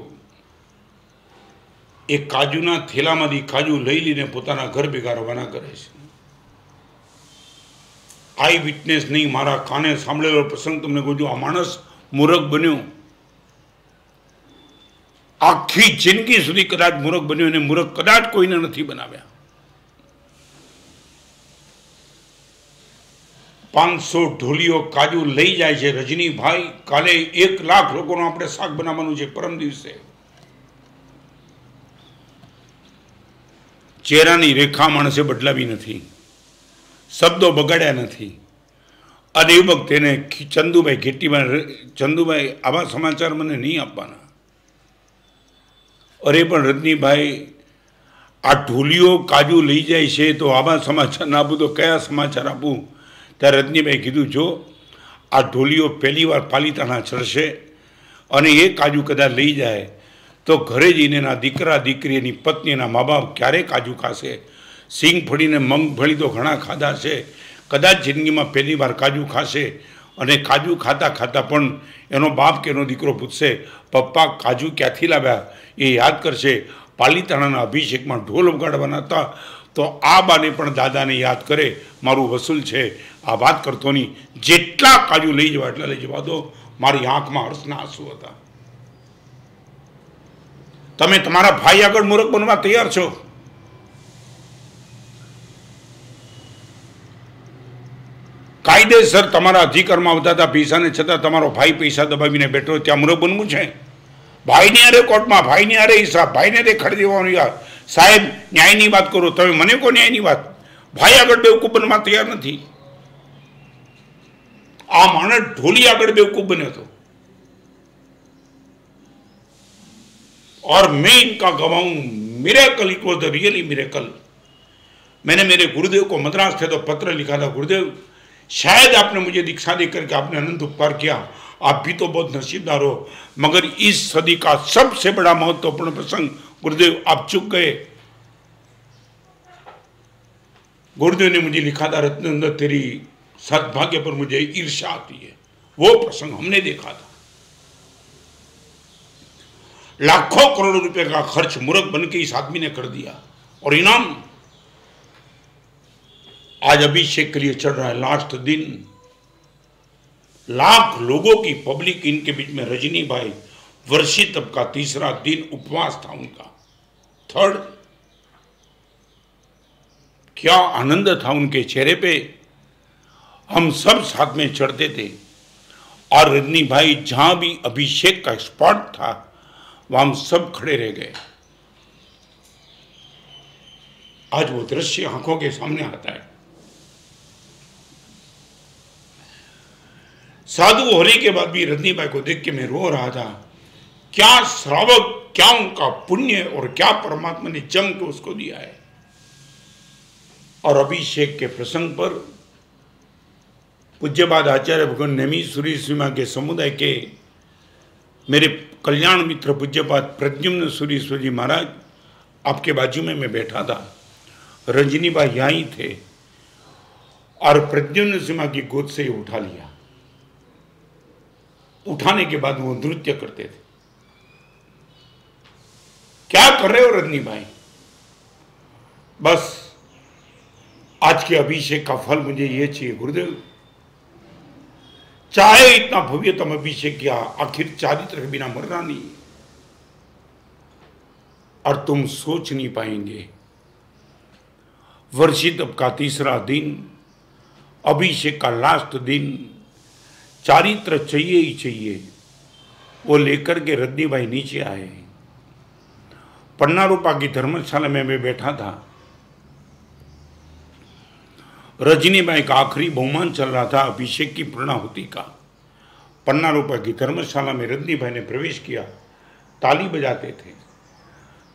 એ કાજુના થેલામાંથી કાજુ લઈ લઈને પોતાના ઘર ભેગા રવાના કરે છે. આઈ વિટનેસ નહીં, મારા કાને સાંભળેલો પ્રસંગ તમને કહું છું. આ માણસ મૂર્ખ બન્યો, આખી જિંદગી સુધી કદાચ મૂર્ખ બન્યો, અને મૂર્ખ કદાચ કોઈને નથી બનાવ્યા. 500 ઢોલીઓ કાજુ લઈ જાય છે. રજનીભાઈ, કાલે 1 લાખ લોકોનું આપણે શાક બનાવવાનું છે. પરમ દિવસે ચહેરાની રેખા માણસે બદલાવી નથી, શબ્દો બગાડ્યા નથી. અને એ વખતે એને ચંદુભાઈ ઘેટીમાં, ચંદુભાઈ આવા સમાચાર મને નહીં આપવાના. અરે પણ રજનીભાઈ, આ ઢોલીઓ કાજુ લઈ જાય છે, તો આવા સમાચાર ના આપું તો કયા સમાચાર આપું? ત્યારે રજનીભાઈ કીધું, જો આ ઢોલીઓ પહેલી વાર પાલિતાણા ચડશે અને એ કાજુ કદાચ લઈ જાય તો ઘરે જઈને એના દીકરા દીકરી, એની પત્ની, એના મા બાપ ક્યારે કાજુ ખાશે? સિંગ ફળીને મગફળી તો ઘણા ખાધા છે, કદાચ જિંદગીમાં પહેલી વાર કાજુ ખાશે. અને કાજુ ખાતા ખાતા પણ એનો બાપ કે એનો દીકરો પૂછશે, પપ્પા કાજુ ક્યાંથી લાવ્યા? એ યાદ કરશે પાલિતાણાના અભિષેકમાં ઢોલ વગાડવાના હતા. તો આ બાને પણ દાદાને યાદ કરે, મારું વસૂલ છે. આ વાત કરતો નહીં, જેટલા કાજુ લઈ જવા એટલા લઈ જવા દો. મારી આંખમાં હર્ષના આંસુ હતા. તમે તમારા ભાઈ આગળ મૂર્ખ બનવા તૈયાર છો? કાયદેસર તમારા અધિકારમાં આવતા હતા પૈસાને, છતાં તમારો ભાઈ પૈસા દબાવીને બેઠો, ત્યાં મૂર્ખ બનવું છે? ભાઈની હારે કોર્ટમાં, ભાઈની હારે હિસાબ, ભાઈને દેખાડી દેવાનું. યાર સાહેબ, ન્યાયની વાત કરો, તમે મને કહો ન્યાયની વાત. ભાઈ આગળ બેવકૂફ બનવા તૈયાર નથી. આ માણસ ઢોલી આગળ બેવકૂફ બન્યો હતો. और मैं इनका गवाह हूं. Miracle, it was the really miracle. मैंने मेरे गुरुदेव को मद्रास थे तो पत्र लिखा था, गुरुदेव शायद आपने मुझे दीक्षा देकर के आपने अनंत उपकार किया, आप भी तो बहुत नसीबदार हो, मगर इस सदी का सबसे बड़ा महत्वपूर्ण प्रसंग गुरुदेव आप चूक गए. गुरुदेव ने मुझे लिखा था, रत्नेंद्र तेरी सद्भाग्य पर मुझे ईर्ष्या आती है. वो प्रसंग हमने देखा था. लाखों करोड़ों रुपए का खर्च मूर्ख बन के इस आदमी ने कर दिया, और इनाम आज अभिषेक के लिए चल रहा है लास्ट दिन। लाख लोगों की पब्लिक इनके बीच में। रजनी भाई वर्षी तब का तीसरा दिन उपवास था उनका, थर्ड। क्या आनंद था उनके चेहरे पे। हम सब साथ में चढ़ते थे और रजनी भाई जहां भी अभिषेक का स्पॉट था वहां हम सब खड़े रह गए। आज वो दृश्य आंखों के सामने आता है। साधु होने के बाद भी रजनी भाई को देख के मैं रो रहा था। क्या श्रावक, क्या उनका पुण्य और क्या परमात्मा ने जम के उसको दिया है। और अभिषेक के प्रसंग पर पूज्यपाद आचार्य भगवान नेमी सूरी सीमा के समुदाय के मेरे कल्याण मित्र पूज्यपाद प्रद्युम्न सूरीश्वर जी महाराज आपके बाजू में मैं बैठा था। रजनी भाई यहाँ ही थे और प्रद्युम्न सीमा की गोद से ही उठा लिया। उठाने के बाद वो नृत्य करते थे। क्या कर रहे हो रजनी भाई? बस आज के अभिषेक का फल मुझे ये चाहिए गुरुदेव। चाहे इतना भव्यतम अभिषेक किया, आखिर चारित्र के बिना मरना नहीं। और तुम सोच नहीं पाएंगे, वर्षी तप का तीसरा दिन, अभिषेक का लास्ट दिन, चारित्र चाहिए ही चाहिए। वो लेकर के रजनी भाई नीचे आए। पन्नारूपा की धर्मशाला में मैं बैठा था। रजनी भाई का आखिरी बहुमान चल रहा था अभिषेक की पूर्णाहुति का। पन्नारूपा की धर्मशाला में रजनी भाई ने प्रवेश किया। ताली बजाते थे।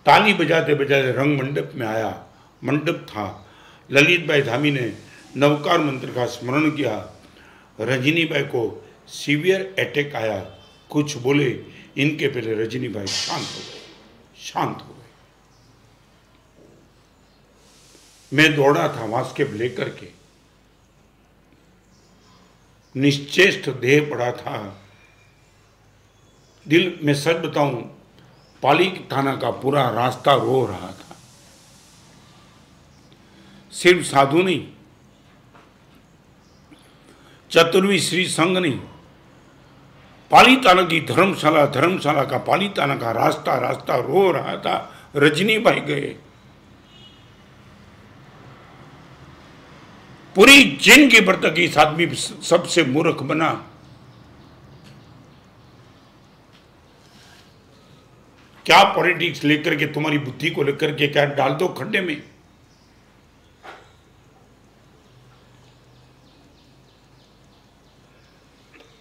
ताली बजाते बजाते रंग मंडप में आया। मंडप था। ललित भाई धामी ने नवकार मंत्र का स्मरण किया। रजनी भाई को सीवियर अटैक आया। कुछ बोले इनके पहले रजनी भाई शांत हो गए, शांत हो गए। मैं दौड़ा था वास्केप लेकर के। निश्चेष्ट देह पड़ा था। दिल में सच बताऊं, पाली थाना का पूरा रास्ता रो रहा था। सिर्फ साधु नहीं, चतुर्वी श्री संघ नहीं, पाली थाना की धर्मशाला का पाली थाना का रास्ता रो रहा था। रजनी भाई गए। पूरी जिंदगी भर तक इस आदमी सबसे मूर्ख बना। क्या पॉलिटिक्स लेकर के, तुम्हारी बुद्धि को लेकर के क्या डाल दो खड्डे में।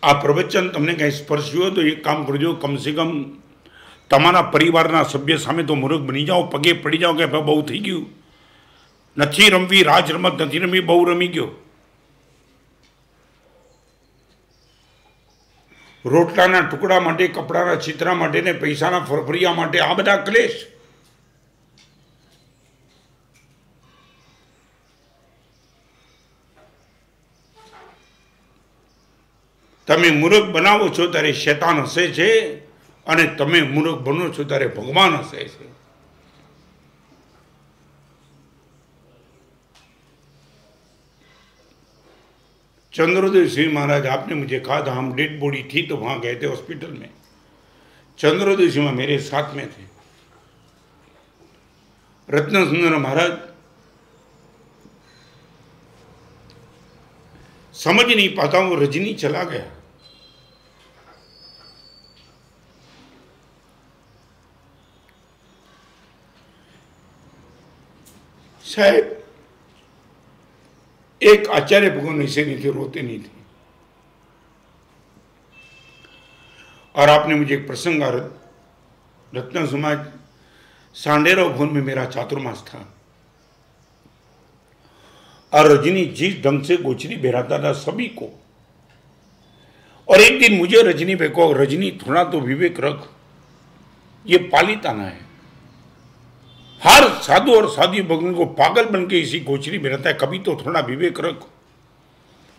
आ प्रवचन तमने कहीं स्पर्श हुआ तो एक काम करजो, कम से कम तमारा परिवाરના સભ્ય સામે તો મૂર્ખ બની જાઓ, પગે પડી જાઓ કે બહુ થઈ ગયું, નથી રમવી રાજ રમત, નથી રમવી બહુ રમી ગયો। રોટલાના ટુકડા માટે, કપડાના ચિત્રા માટે ને પૈસાના ફરફરિયા માટે આ બધા ક્લેશ। તમે મૂર્ખ બનાવો છો ત્યારે શેતાન હસે છે અને તમે મૂર્ખ બનો છો ત્યારે ભગવાન હસે છે। चंद्रोदय सिंह महाराज, आपने मुझे कहा था, हम डेड बॉडी थी तो वहां गए थे हॉस्पिटल में। चंद्रोदय सिंह मेरे साथ में थे। रत्न सुंदर महाराज समझ नहीं पाता हूं, रजनी चला गया। शायद एक आचार्य भगवान ऐसे नहीं थे, रोते नहीं थे। और आपने मुझे एक प्रसंग, रत्न समाज सांडेरा भवन में मेरा चातुर्मास था और रजनी जिस ढंग से गोचरी बहराता था सभी को। और एक दिन मुझे रजनी पे को, रजनी थोड़ा तो विवेक रख, ये पाली ताना है। हर साधु और साधु भगवान को पागल बन के इसी गोचरी में रहता है, कभी तो थोड़ा विवेक रख।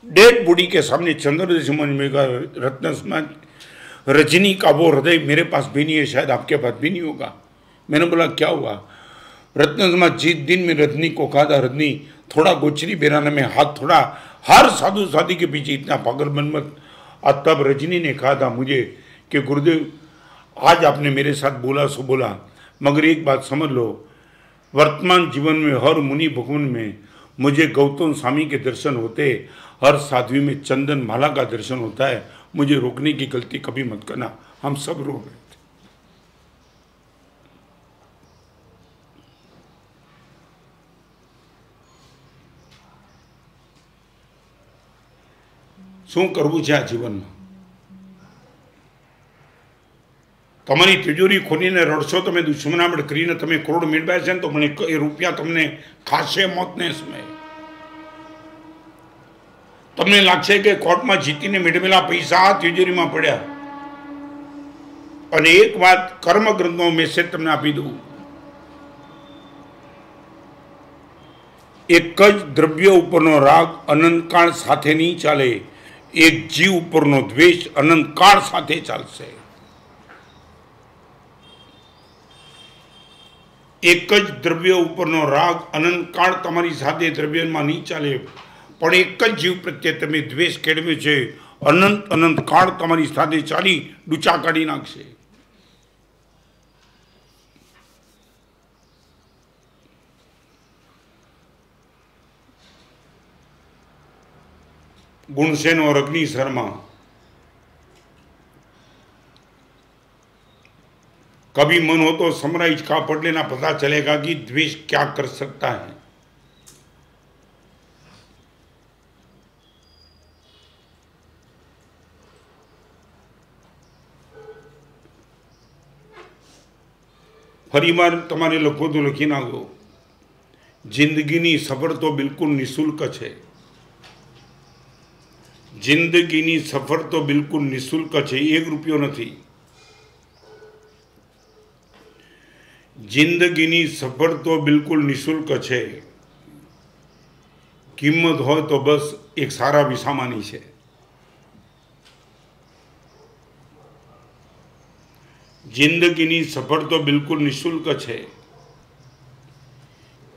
डेड बॉडी के सामने चंद्रोदय समाज में का रत्न समाज, रजनी का वो हृदय मेरे पास भी नहीं है, शायद आपके पास भी नहीं होगा। मैंने बोला क्या हुआ? रत्न जीत दिन में रजनी को खादा रजनी, थोड़ा गोचरी बेराना में हाथ थोड़ा, हर साधु साधी के पीछे इतना पागलपन मत। और तब रजनी ने कहा था मुझे कि गुरुदेव आज आपने मेरे साथ बोला सो बोला, मगर एक बात समझ लो, वर्तमान जीवन में हर मुनि भगवान में मुझे गौतम स्वामी के दर्शन होते, हर साध्वी में चंदन माला का दर्शन होता है। मुझे रोकने की गलती कभी मत करना। हम सब रो रहे थे। શું કરવું છે આ જીવનમાં? તમારી તિજોરી ખોલીને રડશો તમે, દુશ્મનામણ કરીને તમે કરોડ મેળવ્યા છે ને, તો મને એ રૂપિયા તમને ખાશે મોતને સમયે। તમને લાગશે કે કોર્ટમાં જીતીને મેળવેલા પૈસા તિજોરીમાં પડ્યા। અને એક વાત કર્મ ગ્રંથનો મેસેજ તમને આપી દઉં, એક જ દ્રવ્ય ઉપરનો રાગ અનંતકાળ સાથે નહીં ચાલે, એક જીવ ઉપરનો દ્વેષ અનંતકાળ સાથે ચાલશે। एक ज द्रव्य उपरनो राग अनंतकाल तमारी साथे द्रव्यमां नहीं चाले, पण एक ज जीव प्रत्ये तमे द्वेष केळव्यो छे, अनंत अनंतकाल तमारी साथे चाली डूचा काढी नाखशे। गुणसेन और अग्नि शर्मा, कभी मन हो तो समराइज का पढ़ लेना, पता चलेगा कि द्वेष क्या कर सकता है। फरी बार तमारे लखो तो लखी नाखो, जिंदगीनी सफर तो बिल्कुल निःशुल्क है। जिंदगीनी सफर तो बिल्कुल निःशुल्क है, 1 रुपयो नहीं। जिंदगीनी सफर तो बिल्कुल निःशुल्क है, किंमत हो तो बस एक सारा विसामानी है। जिंदगीनी सफर तो बिल्कुल निःशुल्क है,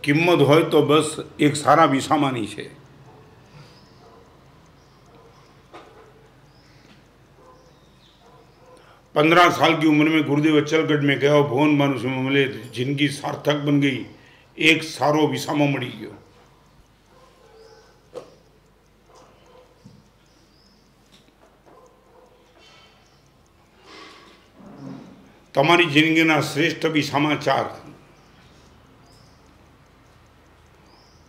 किंमत हो तो बस एक सारा विसामानी है। पंद्रह साल की उम्र में गुरुदेव अचलगढ़ में गया, भवन मानुष में मिले, जिंदगी सार्थक बन गई, एक सारो विसामो मળી गयो। तमारी जिंदगीना श्रेष्ठ विसामा 4,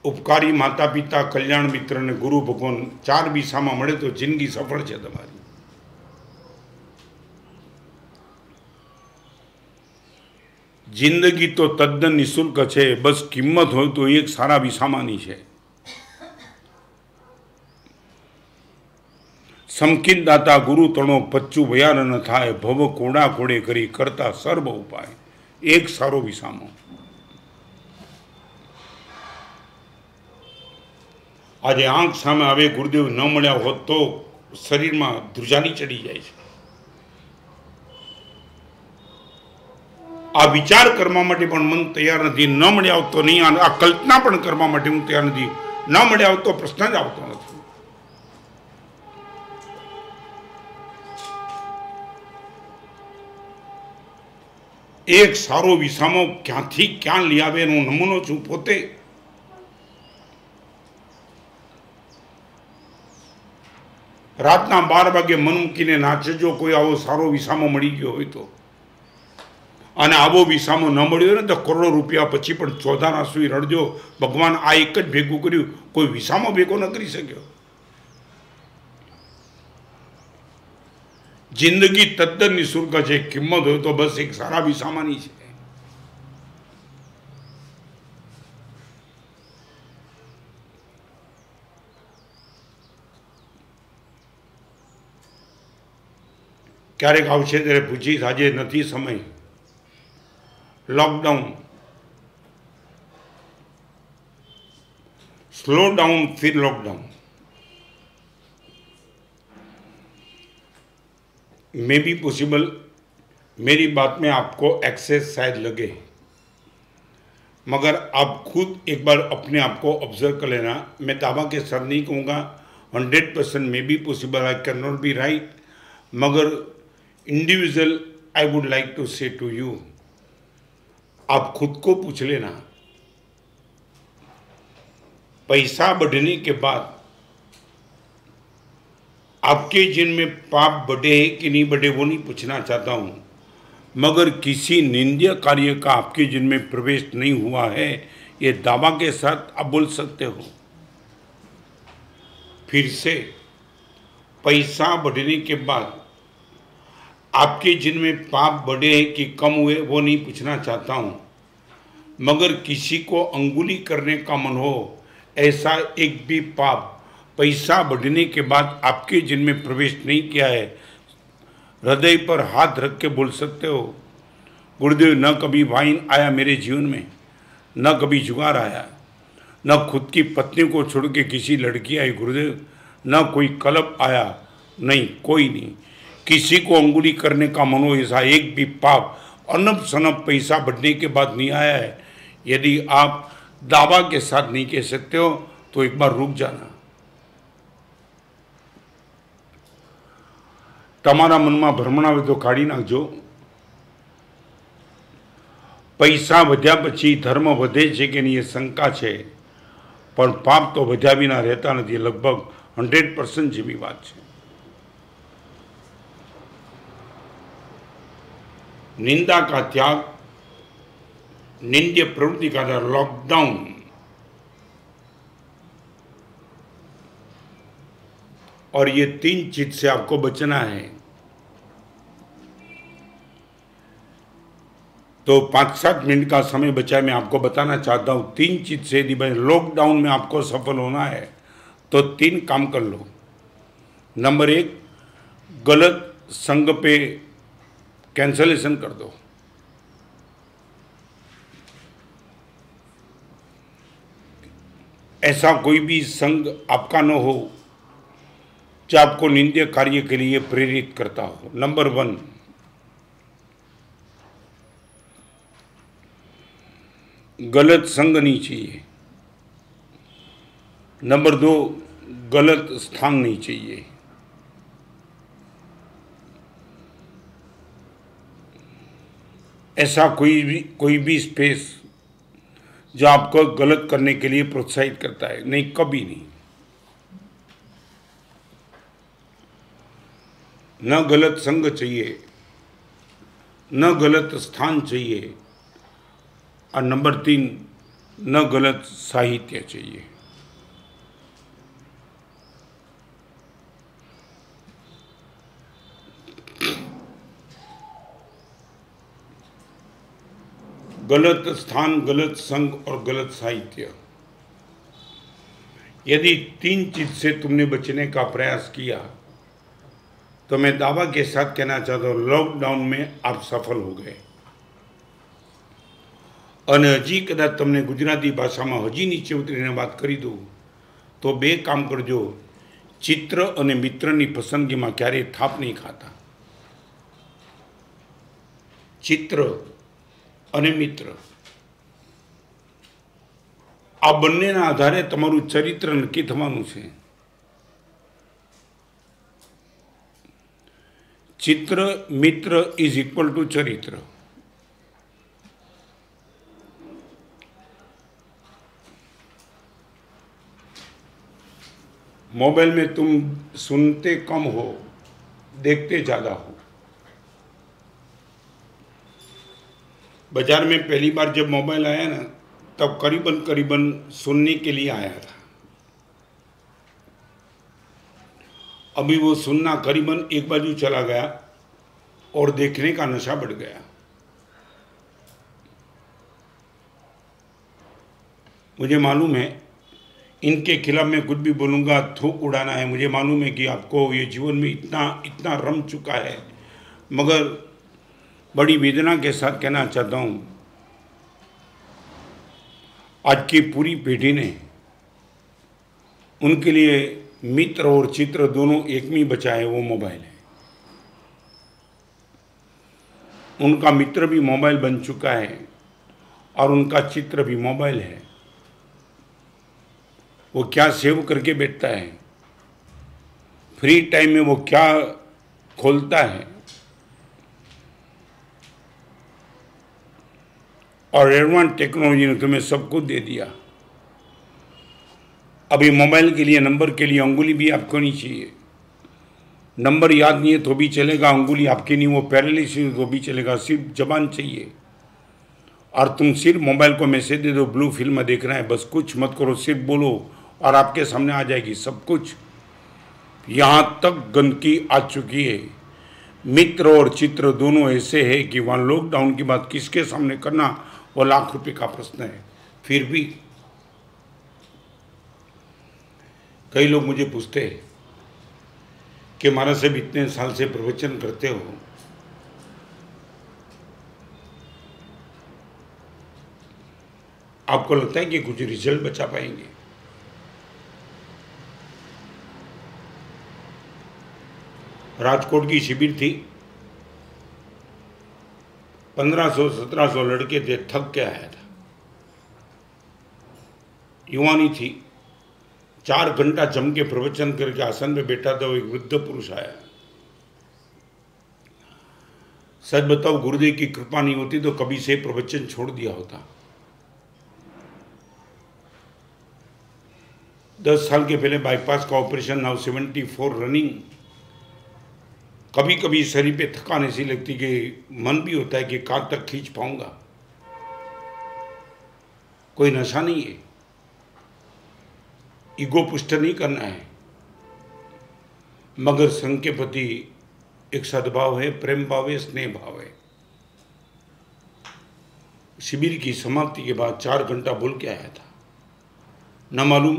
उपकारी माता पिता, कल्याण मित्र ने गुरु भगवान, 4 विसामा मळे तो जिंदगी सफल है तमारी। जिंदगी तो तद्दन निःशुल्क है, बस किंमत हो तो एक सारा विसामानी है। समकिन दाता गुरु तणो पच्चू भयार न थाय, भव कोड़ा कोड़े करी करता सर्व उपाय, एक सारो विसामो। आज आंख सामे आवे गुरुदेव न मळ्या होत तो शरीर में ध्रुजानी चढ़ी जाए छे। आ विचार करवा माटे पण मन तैयार नहीं, न मळ्या होत तो नहीं। आ कल्पना पण करवा माटे हूँ तैयार नहीं, न मळ्या होत तो प्रश्न ज आवतो नहीं। एक सारो विसामो क्यांथी क्यां लई आवे एनो नमूनो छुं पोते। रातना 12 वागे मन मूकीने नाचजो, कोई आवो सारो विसामो मळी गयो होय तो। અને આવો વિસામો ન મળ્યો ને તો કરોડો રૂપિયા પછી પણ ચોધાના સુઈ રડજો, ભગવાન આ એક જ ભેગું કર્યું, કોઈ વિસામો ભેગો ન કરી શક્યો। जिंदगी तद्दन निःशुल्क है, किंमत हो तो बस एक सारा विसामानी है। क्यारेक आवशे त्यारे पूछीश, आजे नथी समय, लॉकडाउन, स्लो डाउन फिर लॉकडाउन। मे बी पॉसिबल मेरी बात में आपको एक्सेस शायद लगे, मगर आप खुद एक बार अपने आप को ऑब्जर्व कर लेना। मैं दावा के साथ नहीं कहूँगा 100% may be possible, I can not be right, मगर individual I would like to say to you, आप खुद को पूछ लेना, पैसा बढ़ने के बाद आपके जीवन में पाप बढ़े कि नहीं बढ़े वो नहीं पूछना चाहता हूँ, मगर किसी निंदनीय कार्य का आपके जीवन में प्रवेश नहीं हुआ है, ये दावा के साथ आप बोल सकते हो। फिर से, पैसा बढ़ने के बाद आपके जीवन में पाप बढ़े कि कम हुए वो नहीं पूछना चाहता हूँ, मगर किसी को अंगुली करने का मन हो, ऐसा एक भी पाप पैसा बढ़ने के बाद आपके जीवन में प्रवेश नहीं किया है, हृदय पर हाथ रख के बोल सकते हो, गुरुदेव न कभी वाइन आया मेरे जीवन में, न कभी जुगार आया, न खुद की पत्नी को छोड़ के किसी लड़की आई गुरुदेव, न कोई कलप आया, नहीं कोई नहीं, किसी को अंगुली करने का मन हो, ऐसा एक भी पाप अनब सनब पैसा बढ़ने के बाद नहीं आया है। यदि आप दावा के साथ नहीं कह सकते हो तो एक बार रुक जाना। તમારા મનમાં ભ્રમણા હોય તો કાઢી નાખજો। પૈસા વધ્યા પછી ધર્મ વધે છે કે નહીં એ શંકા છે, પણ પાપ તો વધ્યા વિના રહેતા નથી, લગભગ 100% જેવી વાત છે। निंदा का त्याग, निंद्य प्रवृत्ति का लॉकडाउन, और ये 3 चीज से आपको बचना है। तो 5-7 मिनट का समय बचा है, मैं आपको बताना चाहता हूँ 3 चीज से यदि भाई लॉकडाउन में आपको सफल होना है तो 3 काम कर लो। नंबर 1, गलत संग पे कैंसलेशन कर दो। ऐसा कोई भी संग आपका न हो जो आपको निंदनीय कार्य के लिए प्रेरित करता हो। नंबर 1, गलत संग नहीं चाहिए। नंबर 2, गलत स्थान नहीं चाहिए। ऐसा कोई भी स्पेस जो आपको गलत करने के लिए प्रोत्साहित करता है, नहीं, कभी नहीं। न गलत संग चाहिए, न गलत स्थान चाहिए, और नंबर 3, न गलत साहित्य चाहिए। गलत स्थान, गलत संग और गलत साहित्य, यदि 3 चीज से तुमने बचने का प्रयास किया तो मैं दावा के साथ कहना चाहता हूँ लॉकडाउन में आप सफल हो गए। અને હજી કદાચ તમને ગુજરાતી ભાષામાં હજી નીચે ઉતરીને વાત કરી દઉં તો 2 કામ કરજો। ચિત્ર અને મિત્રની પસંદગીમાં ક્યારેય થાપ નહીં ખાતા। ચિત્ર અને મિત્ર આ બંનેના આધારે તમારું ચરિત્ર નક્કી થવાનું છે। चित्र मित्र इज इक्वल टू चरित्र। मोबाइल में तुम सुनते कम हो, देखते ज्यादा हो। बाजार में पहली बार जब मोबाइल आया ना तब करीबन सुनने के लिए आया था। अभी वो सुनना करीबन एक बाजू चला गया और देखने का नशा बढ़ गया। मुझे मालूम है इनके खिलाफ मैं कुछ भी बोलूँगा थूक उड़ाना है। मुझे मालूम है कि आपको ये जीवन में इतना रम चुका है, मगर बड़ी वेदना के साथ कहना चाहता हूँ आज की पूरी पीढ़ी ने उनके लिए मित्र और चित्र दोनों एक में बचा है, वो मोबाइल है। उनका मित्र भी मोबाइल बन चुका है और उनका चित्र भी मोबाइल है। वो क्या सेव करके बैठता है, फ्री टाइम में वो क्या खोलता है, और एडवांस टेक्नोलॉजी ने तुम्हें सब कुछ दे दिया। अभी मोबाइल के लिए, नंबर के लिए अंगुली भी आपको नहीं चाहिए। नंबर याद नहीं है तो भी चलेगा, अंगुली आपकी नहीं, वो पैरालिसिस तो भी चलेगा, सिर्फ जबान चाहिए। और तुम सिर्फ मोबाइल को मैसेज दे दो, ब्लू फिल्म देख रहे हैं, बस कुछ मत करो, सिर्फ बोलो और आपके सामने आ जाएगी सब कुछ। यहाँ तक गंदगी आ चुकी है। मित्र और चित्र दोनों ऐसे है कि वहाँ लॉकडाउन की बात किसके सामने करना वो लाख रुपए का प्रश्न है। फिर भी कई लोग मुझे पूछते हैं कि महाराज साहब इतने साल से प्रवचन करते हो, आपको लगता है कि कुछ रिजल्ट बचा पाएंगे? राजकोट की शिविर थी, 1500-1700 लड़के थे, थक के आया था। युवानी थी, 4 घंटा जम के प्रवचन करके आसन में बैठा था। एक वृद्ध पुरुष आया। सच बताओ, गुरुदेव की कृपा नहीं होती तो कभी से प्रवचन छोड़ दिया होता। 10 साल के पहले बाईपास का ऑपरेशन, नाउ 74 रनिंग। कभी कभी शरीर पे थकान ऐसी लगती कि मन भी होता है कि कहाँ तक खींच पाऊंगा। कोई नशा नहीं है, ईगो पुष्ट नहीं करना है, मगर संघ के प्रति एक सद्भाव है, प्रेम भाव है, स्नेह भाव है। शिविर की समाप्ति के बाद 4 घंटा बोल के आया था। न मालूम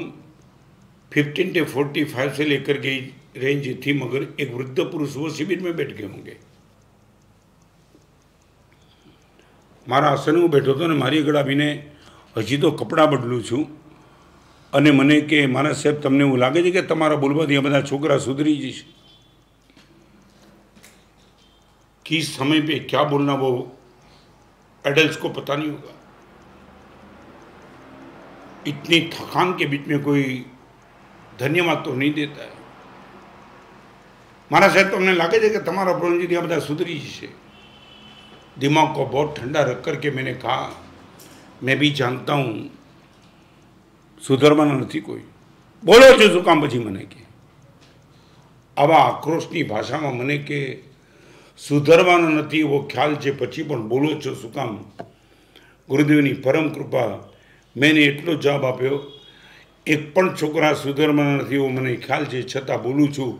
15 से 45 से लेकर के रेंज थी, मगर एक वृद्ध पुरुष वो शिविर में बैठ गए होंगे। मारा आसन बैठो तो ने मारी गड़ा भी ने हजी तो कपड़ा बदलू छू અને મને કે મારા સાહેબ તમને એવું લાગે છે કે તમારા બોલવાથી આ બધા છોકરા સુધરી જશે? किस समय पे क्या बोलना वो एडल्ट्स को पता नहीं होगा। इतनी थकान के बीच में कोई धन्यवाद तो नहीं देता है। मारा साहब તમને લાગે છે કે તમારા બોલવાથી આ બધા સુધરી જશે? दिमाग को बहुत ठंडा रख करके मैंने कहा, मैं भी जानता हूँ सुधरवाना नहीं कोई, बोलो छो शू काम पछी मने के? आवा आक्रोशनी भाषा में मने के सुधरवाना नहीं वो ख्याल है, पछी पण बोलो छो शू काम? गुरुदेवनी परम कृपा, मैंने एटलो जवाब आप्यो, एक पण छोकरा सुधरवाना नहीं वो मने ख्याल है, छतां बोलूं छूं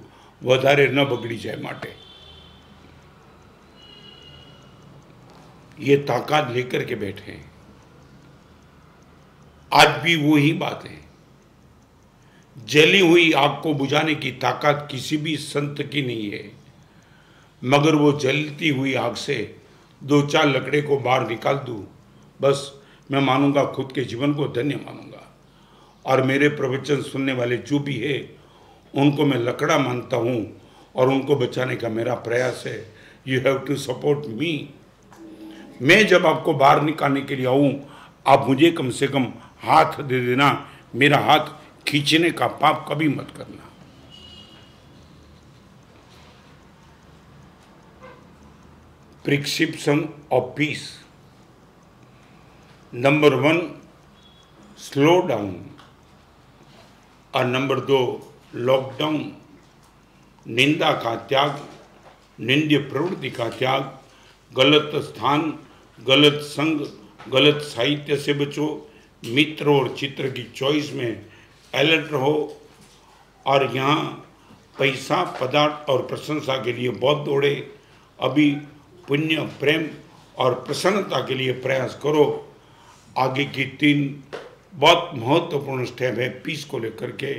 वधारे न बगड़ी जाए माटे। ये ताकत लेकर के बैठे हैं। आज भी वही बात है। जली हुई आग को बुझाने की ताकत किसी भी संत की नहीं है, मगर वो जलती हुई आग से 2-4 लकड़े को बाहर निकाल दूं, बस मैं मानूंगा, खुद के जीवन को धन्य मानूंगा। और मेरे प्रवचन सुनने वाले जो भी है उनको मैं लकड़ा मानता हूँ और उनको बचाने का मेरा प्रयास है। You have to support me. मैं जब आपको बाहर निकालने के लिए आऊँ, आप मुझे कम से कम हाथ दे देना, मेरा हाथ खींचने का पाप कभी मत करना। Prescription of peace. Number 1 slow down, और नंबर 2 लॉकडाउन। निंदा का त्याग, निंद्य प्रवृत्ति का त्याग, गलत स्थान, गलत संग, गलत साहित्य से बचो, मित्र और चित्र की चॉइस में अलर्ट रहो। और यहाँ पैसा, पदार्थ और प्रशंसा के लिए बहुत दौड़े, अभी पुण्य, प्रेम और प्रसन्नता के लिए प्रयास करो। आगे की 3 बहुत महत्वपूर्ण स्टेप है पीस को लेकर के।